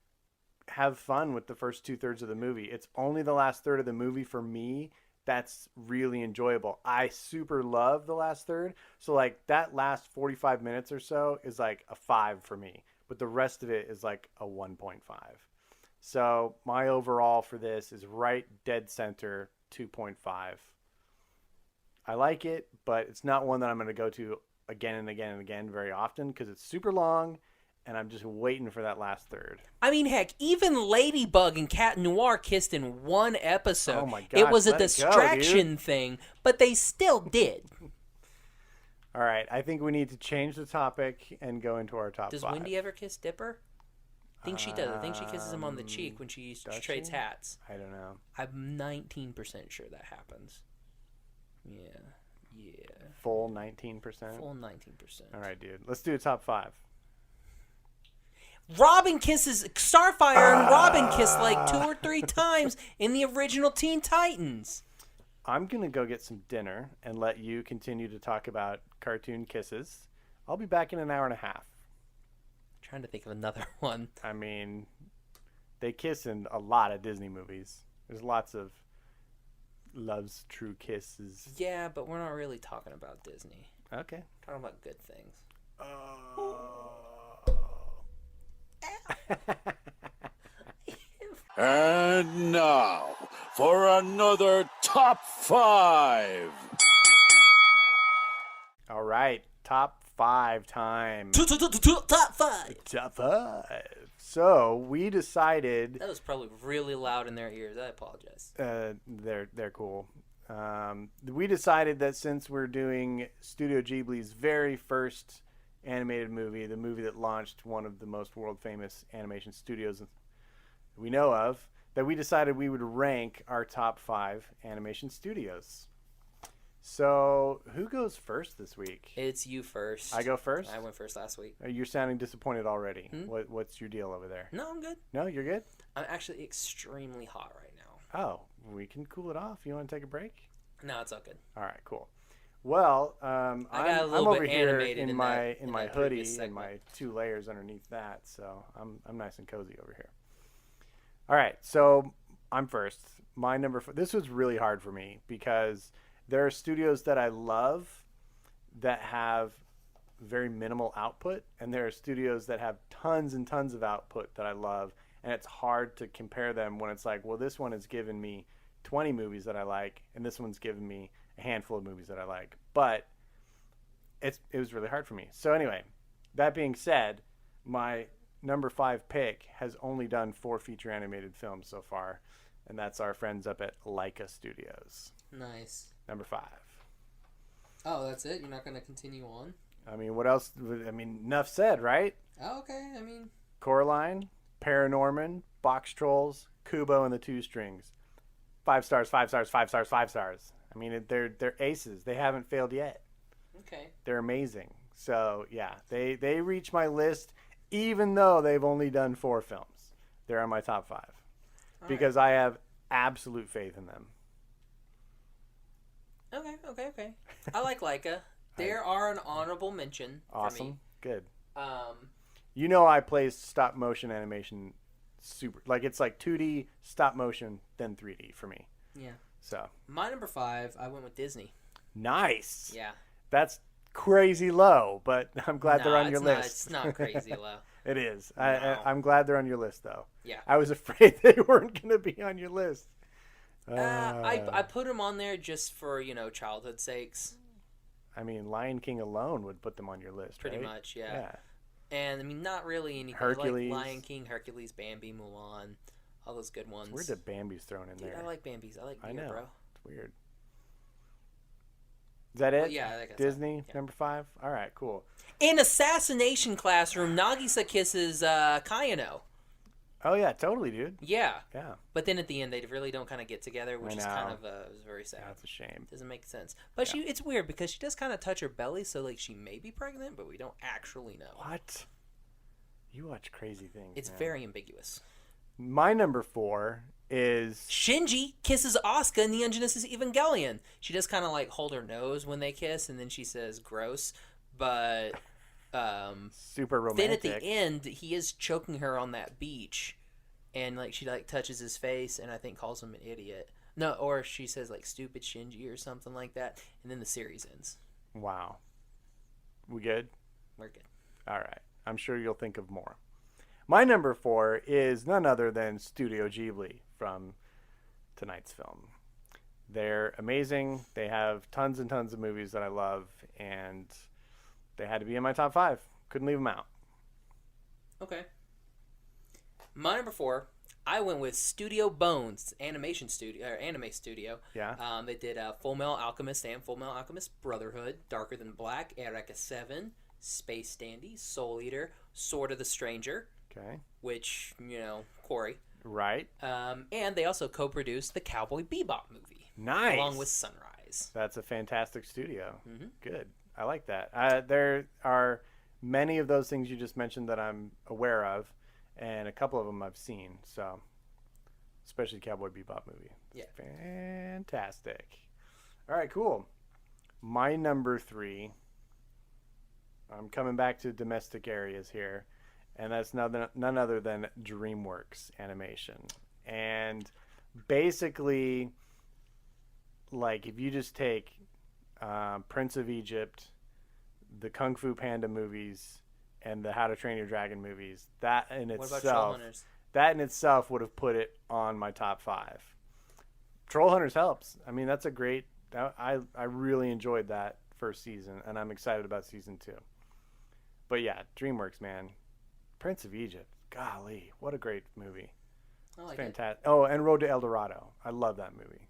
have fun with the first 2/3 of the movie. It's only the last third of the movie for me that's really enjoyable. I super love the last third. So like that last 45 minutes or so is like a 5 for me, but the rest of it is like a 1.5. So my overall for this is right dead center 2.5. I like it, but it's not one that I'm going to go to again and again and again very often because it's super long and I'm just waiting for that last third. I mean, heck, even Ladybug and Cat Noir kissed in one episode. Oh my gosh, it was a let it go, distraction thing, but they still did. All right, I think we need to change the topic and go into our top Does 5. Wendy ever kiss Dipper? I think she does. I think she kisses him on the cheek when she does trades she? hats. I don't know. I'm 19% sure that happens. Yeah. Full 19%? Full 19%. All right, dude. Let's do a top 5. Robin kisses Starfire, and Robin kissed like 2 or 3 times in the original Teen Titans. I'm going to go get some dinner and let you continue to talk about cartoon kisses. I'll be back in an hour and a half. Trying to think of another one. I mean, they kiss in a lot of Disney movies. There's lots of love's true kisses. Yeah, but we're not really talking about Disney. Okay. We're talking about good things. And now for another top 5. All right. Top 5 time. Top 5! Top 5. So we decided... That was probably really loud in their ears. I apologize. They're cool. We decided that since we're doing Studio Ghibli's very first animated movie, the movie that launched one of the most world famous animation studios we know of, that we decided we would rank our top 5 animation studios. So who goes first this week? It's you first. I go first? I went first last week. You're sounding disappointed already. What's your deal over there? No, I'm good. No, you're good? I'm actually extremely hot right now. Oh, we can cool it off. You want to take a break? No, it's all good. All right, cool. Well, got a I'm little over bit here animated in in my that hoodie previous and my segment. 2 layers underneath that, so I'm nice and cozy over here. All right, so I'm first. My number 4. This was really hard for me because there are studios that I love that have very minimal output, and there are studios that have tons and tons of output that I love, and it's hard to compare them when it's like, well, this one has given me 20 movies that I like, and this one's given me a handful of movies that I like. But it was really hard for me. So anyway, that being said, my number 5 pick has only done 4 feature animated films so far, and that's our friends up at Laika Studios. Nice. Number 5. Oh, that's it? You're not going to continue on? I mean, what else? I mean, enough said, right? Oh, okay. I mean... Coraline, Paranorman, Box Trolls, Kubo, and the 2 Strings. 5 stars, 5 stars, 5 stars, 5 stars. I mean, they're aces. They haven't failed yet. Okay. They're amazing. So, yeah, they reach my list even though they've only done 4 films. They're on my top 5 because I have absolute faith in them. Okay. I like Laika. They are an honorable mention Awesome. for me. Good. Um, You know I play stop motion animation super. Like, it's like 2D, stop motion, then 3D for me. yeah. So, My number 5, I went with Disney. nice. Yeah. That's crazy low, but I'm glad they're on your it's not, list. It's not crazy low. It is. No. I'm glad they're on your list, though. Yeah. I was afraid they weren't going to be on your list. I put them on there just for, childhood sakes. I mean, Lion King alone would put them on your list, Pretty right? much, yeah. And, I mean, not really anything. Hercules. I like Lion King, Hercules, Bambi, Mulan, all those good ones. It's weird that Bambi's thrown in there. I like Bambi's. I like Beer, I know. bro. It's weird. Is that it? Well, yeah, I guess Disney, yeah. number 5? All right, cool. In Assassination Classroom, Nagisa kisses Kayano. Oh, yeah, totally, dude. Yeah. Yeah. But then at the end, they really don't kind of get together, which is kind of it was very sad. That's a shame. Doesn't make sense. But it's weird because she does kind of touch her belly, so like she may be pregnant, but we don't actually know. What? You watch crazy things. It's man. very ambiguous. My number 4 is Shinji kisses Asuka in the Genesis Evangelion. She does kind of like hold her nose when they kiss, and then she says "gross," but super romantic. then at the end, he is choking her on that beach, and like she like touches his face, and I think calls him an idiot. No, or she says like "stupid Shinji" or something like that, and then the series ends. Wow. We good? We're good. All right. I'm sure you'll think of more. My number 4 is none other than Studio Ghibli from tonight's film. They're amazing. They have tons and tons of movies that I love, and they had to be in my top 5. Couldn't leave them out. Okay. My number 4, I went with Studio Bones, anime studio. Yeah. They did Full Metal Alchemist and Full Metal Alchemist Brotherhood, Darker Than Black, Eureka 7, Space Dandy, Soul Eater, Sword of the Stranger. Okay. Which, Corey. Right. And they also co-produced the Cowboy Bebop movie. Nice. Along with Sunrise. That's a fantastic studio. Mm-hmm. Good. I like that. There are many of those things you just mentioned that I'm aware of, and a couple of them I've seen. So, especially the Cowboy Bebop movie. Yeah. Fantastic. All right, cool. My number 3, I'm coming back to domestic areas here, and that's none other than DreamWorks Animation. And basically, like, if you just take Prince of Egypt, the Kung Fu Panda movies, and the How to Train Your Dragon movies, that in What about Troll itself would have put it on my top 5. Troll Hunters helps. I mean, that's a great. I really enjoyed that first season, and I'm excited about season 2. But yeah, DreamWorks, man. Prince of Egypt. Golly, what a great movie. I like it's fantastic. Oh, and Road to El Dorado. I love that movie.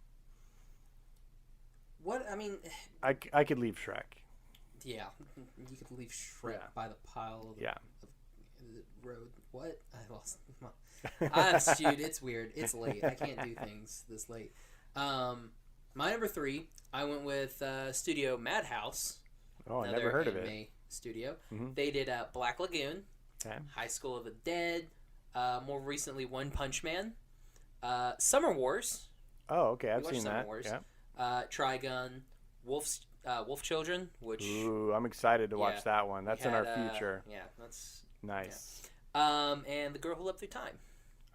What? I mean... I could leave Shrek. Yeah. You could leave Shrek by the pile of the road. What? I lost... Dude, it's weird. It's late. I can't do things this late. My number 3, I went with Studio Madhouse. Oh, I never heard of it. Studio. Mm-hmm. They did Black Lagoon, okay. High School of the Dead, more recently One Punch Man, Summer Wars. Oh, okay, I've seen Summer that. Wars. Yeah. Trigun, Wolf Children, which Ooh, I'm excited to watch that one. That's in our future. Yeah, that's nice. Yeah. And The Girl Who Lived Through Time.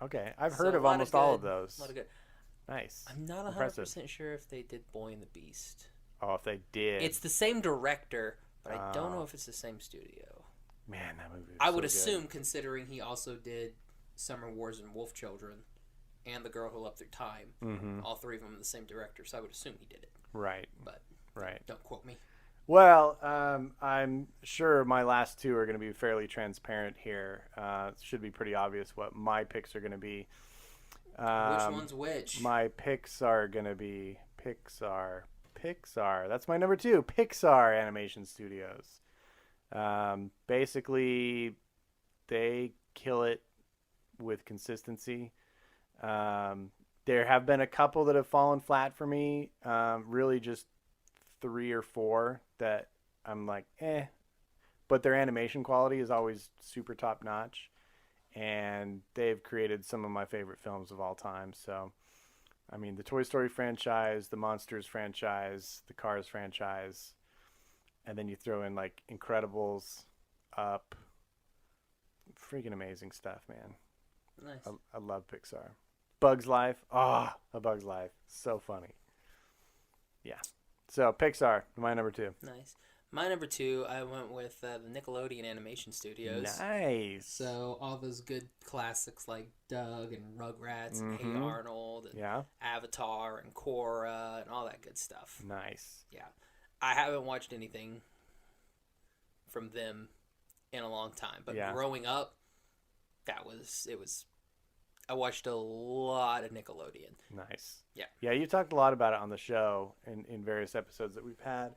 Okay, I've heard of almost all of those. A lot of good. Nice. I'm not 100% sure if they did Boy and the Beast. Oh, if they did. It's the same director, but I don't know if it's the same studio. Man, that movie is I would so assume, good. considering he also did Summer Wars and Wolf Children and The Girl Who Loved Through Time, all 3 of them are the same director, so I would assume he did it. Right. But right. Don't quote me. Well, I'm sure my last 2 are going to be fairly transparent here. It should be pretty obvious what my picks are going to be. Which one's which? My picks are going to be Pixar. That's my number 2. Pixar Animation Studios. Basically, they kill it with consistency. There have been a couple that have fallen flat for me. Really just 3 or 4 that I'm like, but their animation quality is always super top notch, and they've created some of my favorite films of all time. So, I mean, the Toy Story franchise, the Monsters franchise, the Cars franchise, and then you throw in like Incredibles, Up, freaking amazing stuff, man. Nice. I love Pixar. Bug's Life, A Bug's Life, so funny. Yeah. So Pixar, my number 2. Nice. My number 2, I went with the Nickelodeon Animation Studios. Nice. So all those good classics like Doug and Rugrats and Hey Arnold and Avatar and Korra and all that good stuff. Nice. Yeah. I haven't watched anything from them in a long time, but growing up, I watched a lot of Nickelodeon. Nice. Yeah. Yeah, you talked a lot about it on the show in various episodes that we've had.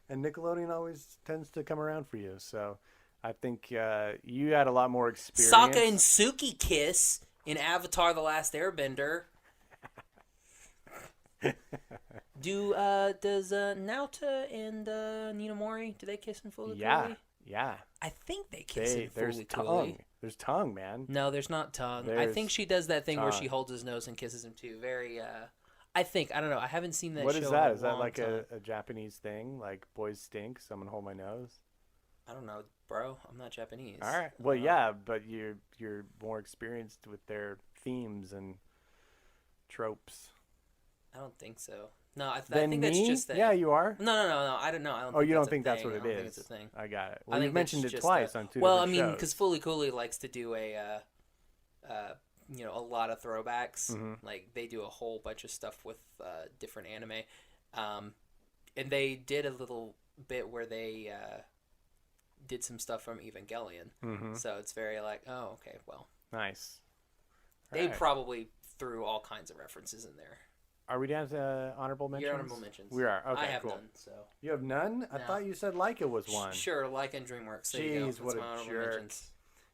And Nickelodeon always tends to come around for you. So I think you had a lot more experience. Sokka and Suki kiss in Avatar The Last Airbender. Does Naota and Ninamori, do they kiss in Fooly Cooly? Yeah. I think they kiss in There's Fooly tongue. Cooly. There's tongue, man. No, there's not tongue. I There's think she does that thing where tongue. she holds his nose and kisses him too. Very, I don't know. I haven't seen that What show is in that? a Is that long like time. a Japanese thing? Like boys stink, someone hold my nose? I don't know, bro. I'm not Japanese. All right. Well, yeah, but you're more experienced with their themes and tropes. I don't think so. No, I Than think me? that's just that. Yeah, you are. No. I don't know. I don't Oh, think you that's don't think that's what I it don't think is? it's a thing. I got it. I Well, you think mentioned that's it just twice on two Well, I different mean, shows. because Fooly Cooly likes to do a lot of throwbacks. Mm-hmm. Like they do a whole bunch of stuff with different anime, and they did a little bit where they did some stuff from Evangelion. Mm-hmm. So it's very like, oh, okay, well, Nice. they All right. probably threw all kinds of references in there. Are we down to honorable mentions? Your honorable mentions. We are. Okay, I have cool. none. So You have none? I No. thought you said Leica was one. sure, like in DreamWorks. There you go. Jeez, what That's a my honorable jerk. mentions.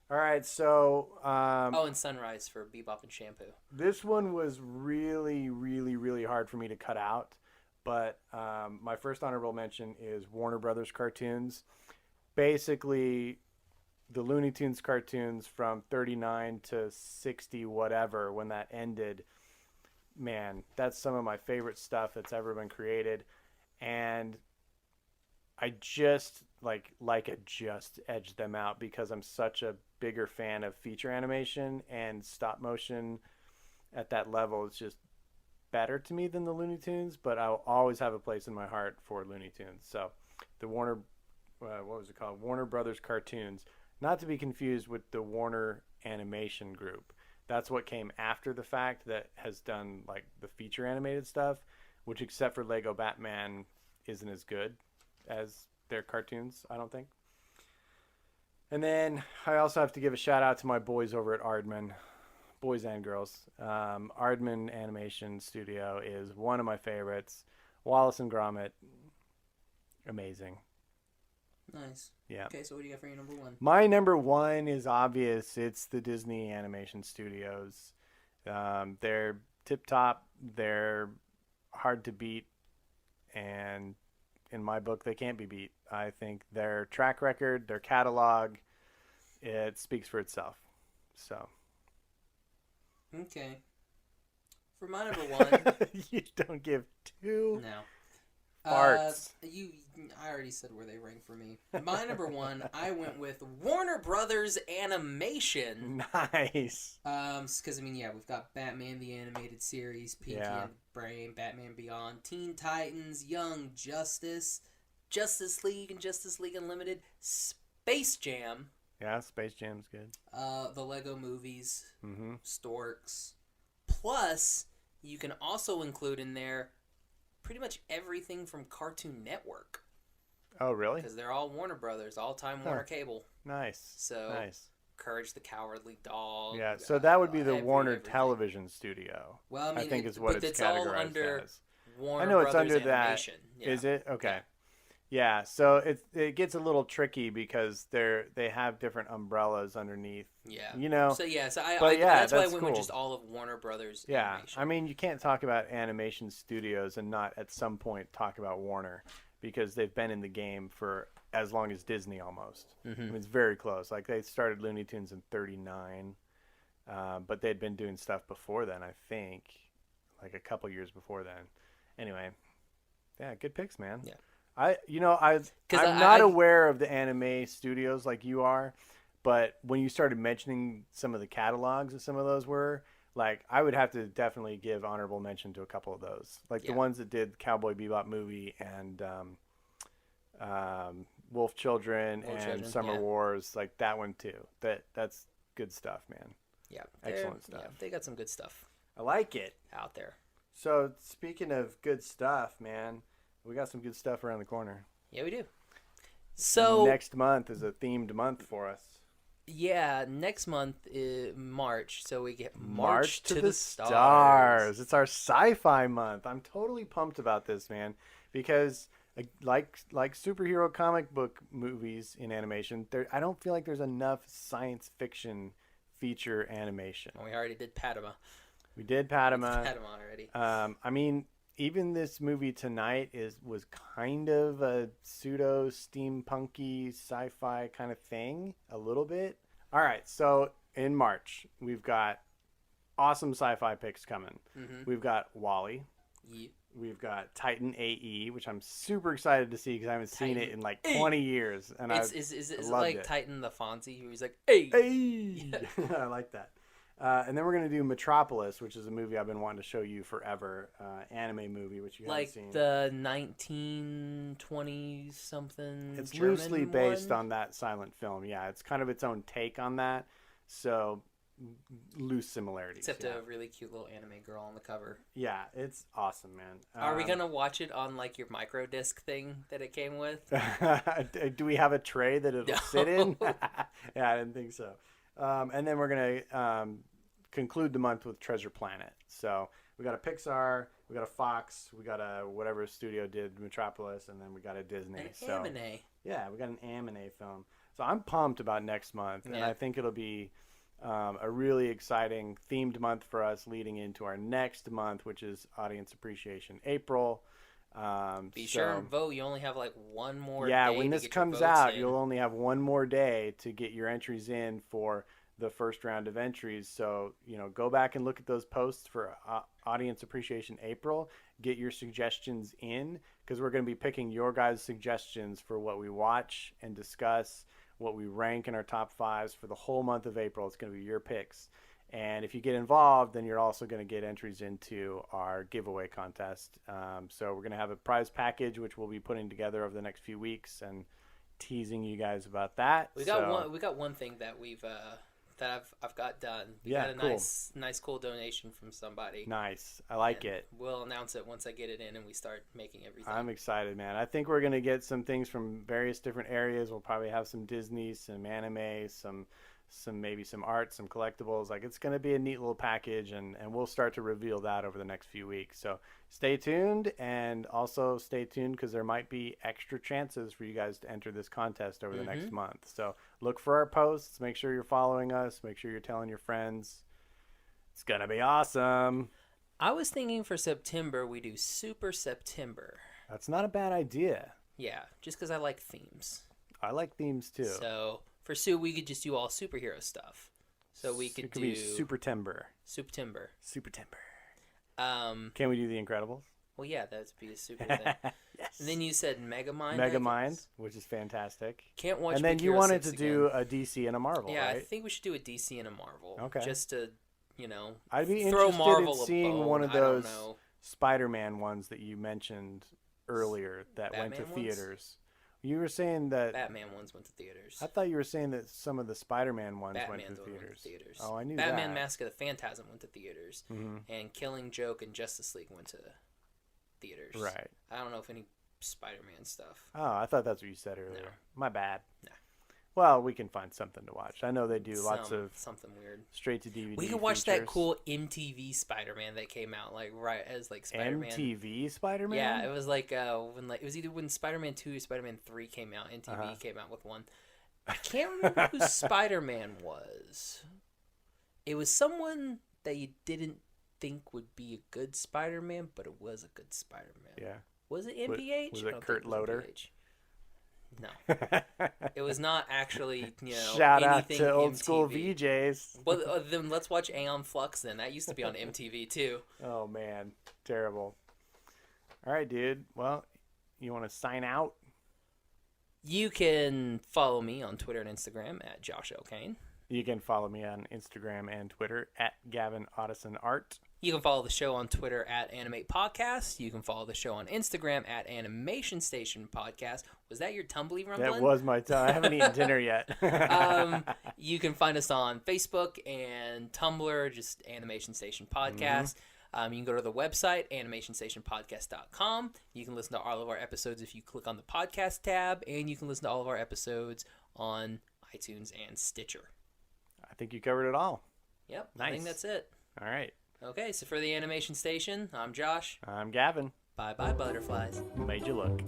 All right, so Oh, and Sunrise for Bebop and Shampoo. this one was really, really, really hard for me to cut out. But my first honorable mention is Warner Brothers cartoons. Basically, the Looney Tunes cartoons from 39 to 60, whatever, when that ended. Man, that's some of my favorite stuff that's ever been created. And I just, Leica just edged them out because I'm such a bigger fan of feature animation and stop motion at that level. It's just better to me than the Looney Tunes, but I'll always have a place in my heart for Looney Tunes. So the Warner Brothers cartoons, not to be confused with the Warner Animation Group. That's what came after the fact that has done like the feature animated stuff, which except for Lego Batman isn't as good as their cartoons, I don't think. And then I also have to give a shout out to my boys over at Aardman, boys and girls. Aardman Animation Studio is one of my favorites. Wallace and Gromit, amazing. Nice. Yeah. Okay, so what do you got for your number one? My number one is obvious. It's the Disney Animation Studios. They're tip top. They're hard to beat. And in my book, they can't be beat. I think their track record, their catalog, it speaks for itself. So. Okay. For my number one. You don't give two No. farts. I already said where they rank for me. My number one, I went with Warner Brothers Animation. Nice. Because we've got Batman the Animated Series, Pinky and the Brain, Batman Beyond, Teen Titans, Young Justice, Justice League and Justice League Unlimited, Space Jam. Yeah, Space Jam's good. The Lego movies, Mm-hmm. Storks. Plus, you can also include in there pretty much everything from Cartoon Network. Oh, really? Because they're all Warner Brothers, all-time Warner Cable. Nice. So, nice. Courage the Cowardly Dog. Yeah, so that would be the Warner everything. Television Studio. Well, I think is what but it's all categorized under as. Warner I know it's Brothers under that. Animation. Yeah. Is it? Okay. Yeah, so it gets a little tricky because they have different umbrellas underneath. Yeah. You know. So that's why I that's went with cool. just all of Warner Brothers Yeah, Animation. I mean, you can't talk about animation studios and not at some point talk about Warner because they've been in the game for as long as Disney almost. Mm-hmm. I mean, it's very close. Like they started Looney Tunes in '39, but they'd been doing stuff before then. I think, like a couple years before then. Anyway, yeah, good picks, man. Yeah. I'm not aware of the anime studios like you are, but when you started mentioning some of the catalogs that some of those were, like I would have to definitely give honorable mention to a couple of those, like the ones that did Cowboy Bebop movie and Wolf Children Wolf and Children, Summer yeah. Wars, like that one too. That's good stuff, man. Yeah, Excellent stuff. Yeah, they got some good stuff I like it. out there. So speaking of good stuff, man, we got some good stuff around the corner. Yeah, we do. So next month is a themed month for us. yeah, next month is March, so we get March to the Stars. It's our sci-fi month. I'm totally pumped about this, man, because like superhero comic book movies in animation, I don't feel like there's enough science fiction feature animation. Well, we already did Padma. We did Padma. Padma already. I mean, even this movie tonight was kind of a pseudo steampunky sci-fi kind of thing, a little bit. All right, so in March we've got awesome sci-fi picks coming. Mm-hmm. We've got WALL-E. Yeah. We've got Titan AE, which I'm super excited to see because I haven't seen it in like 20 years, and is it loved like it. Titan the Fonzie, who he's like, hey, Hey, I like that. And then we're gonna do Metropolis, which is a movie I've been wanting to show you forever, anime movie, which you like haven't seen. the 1920 something. It's German loosely based one? on that silent film. Yeah, it's kind of its own take on that. So loose similarities. Except yeah. a really cute little anime girl on the cover. Yeah, it's awesome, man. Are we gonna watch it on like your micro disc thing that it came with? Do we have a tray that it'll No. sit in? Yeah, I didn't think so. And then we're gonna conclude the month with Treasure Planet. So we got a Pixar, we got a Fox, we got a whatever studio did Metropolis, and then we got a Disney. Anime. Yeah, we got an anime film. So I'm pumped about next month, and Yeah. I think it'll be a really exciting themed month for us leading into our next month, which is Audience Appreciation April. Be sure and vote. You only have like one more yeah, day when to this get your comes votes out, in. you'll only have one more day to get your entries in for the first round of entries. So, go back and look at those posts for Audience Appreciation April. Get your suggestions in, because we're going to be picking your guys' suggestions for what we watch and discuss, what we rank in our top fives for the whole month of April. It's going to be your picks. And if you get involved, then you're also going to get entries into our giveaway contest. So we're going to have a prize package, which we'll be putting together over the next few weeks and teasing you guys about that. We got one thing that we've that I've got done. We got a cool. nice cool donation from somebody. Nice. I like it. We'll announce it once I get it in and we start making everything. I'm excited, man. I think we're going to get some things from various different areas. We'll probably have some Disney, some anime, some maybe some art, some collectibles. Like, it's going to be a neat little package, and we'll start to reveal that over the next few weeks. So stay tuned, and also stay tuned because there might be extra chances for you guys to enter this contest over the next month. So look for our posts. Make sure you're following us. Make sure you're telling your friends. It's going to be awesome. I was thinking for September we do Super September. That's not a bad idea. Yeah, just because I like themes. I like themes too. So for Sue, we could just do all superhero stuff. So we could do be Super Timber. September. Super Timber. Can we do The Incredibles? Well, yeah, that'd be a super thing. Yes. And then you said Megamind. Megamind, which is fantastic. Can't watch. And then Big you Hero wanted 6 to do again. a DC and a Marvel, Yeah, right? I think we should do a DC and a Marvel. Okay. Just to, I'd be throw interested Marvel in a seeing bone. one of I don't those know. Spider-Man ones that you mentioned earlier that went to Batman ones? theaters. You were saying that. Batman ones went to theaters. I thought you were saying that some of the Spider-Man ones went Batman's to one theaters. went to theaters. Oh, I knew Batman that. Mask of the Phantasm went to theaters. Mm-hmm. And Killing Joke and Justice League went to theaters. Right. I don't know if any Spider-Man stuff. Oh, I thought that's what you said earlier. No. My bad. No. Well, we can find something to watch. I know they do lots of something weird. straight to DVD. We could watch that features. cool MTV Spider-Man that came out like right as like Spider-Man. MTV Spider-Man? Yeah, it was like when it was either when Spider-Man 2 or Spider-Man 3 came out. MTV came out with one. I can't remember who Spider-Man was. It was someone that you didn't think would be a good Spider-Man, but it was a good Spider-Man. Yeah. Was it MPH? Was I it don't Kurt think it was Loder? MPH. No. It was not actually, Shout out anything to old MTV. school VJs. Well, then let's watch Aeon Flux then. That used to be on MTV too. Oh, man. Terrible. All right, dude. Well, you want to sign out? You can follow me on Twitter and Instagram at Josh L. Kane. You can follow me on Instagram and Twitter at Gavin Otteson Art. You can follow the show on Twitter at Animate Podcast. You can follow the show on Instagram at Animation Station Podcast. Was that your tumbly rumbling? That was my time. I haven't eaten dinner yet. You can find us on Facebook and Tumblr, just Animation Station Podcast. You can go to the website, animationstationpodcast.com. You can listen to all of our episodes if you click on the podcast tab, and you can listen to all of our episodes on iTunes and Stitcher. I think you covered it all. Yep, Nice. I think that's it. All right. Okay, so for the Animation Station, I'm Josh. I'm Gavin. Bye-bye, butterflies. Made you look.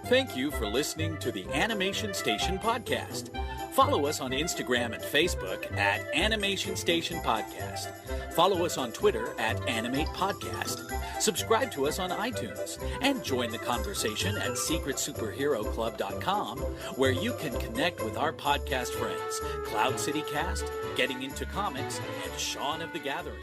Thank you for listening to the Animation Station Podcast. Follow us on Instagram and Facebook at Animation Station Podcast. Follow us on Twitter at Animate Podcast. Subscribe to us on iTunes. And join the conversation at SecretSuperheroClub.com, where you can connect with our podcast friends, Cloud City Cast, Getting Into Comics, and Shaun of the Gathering.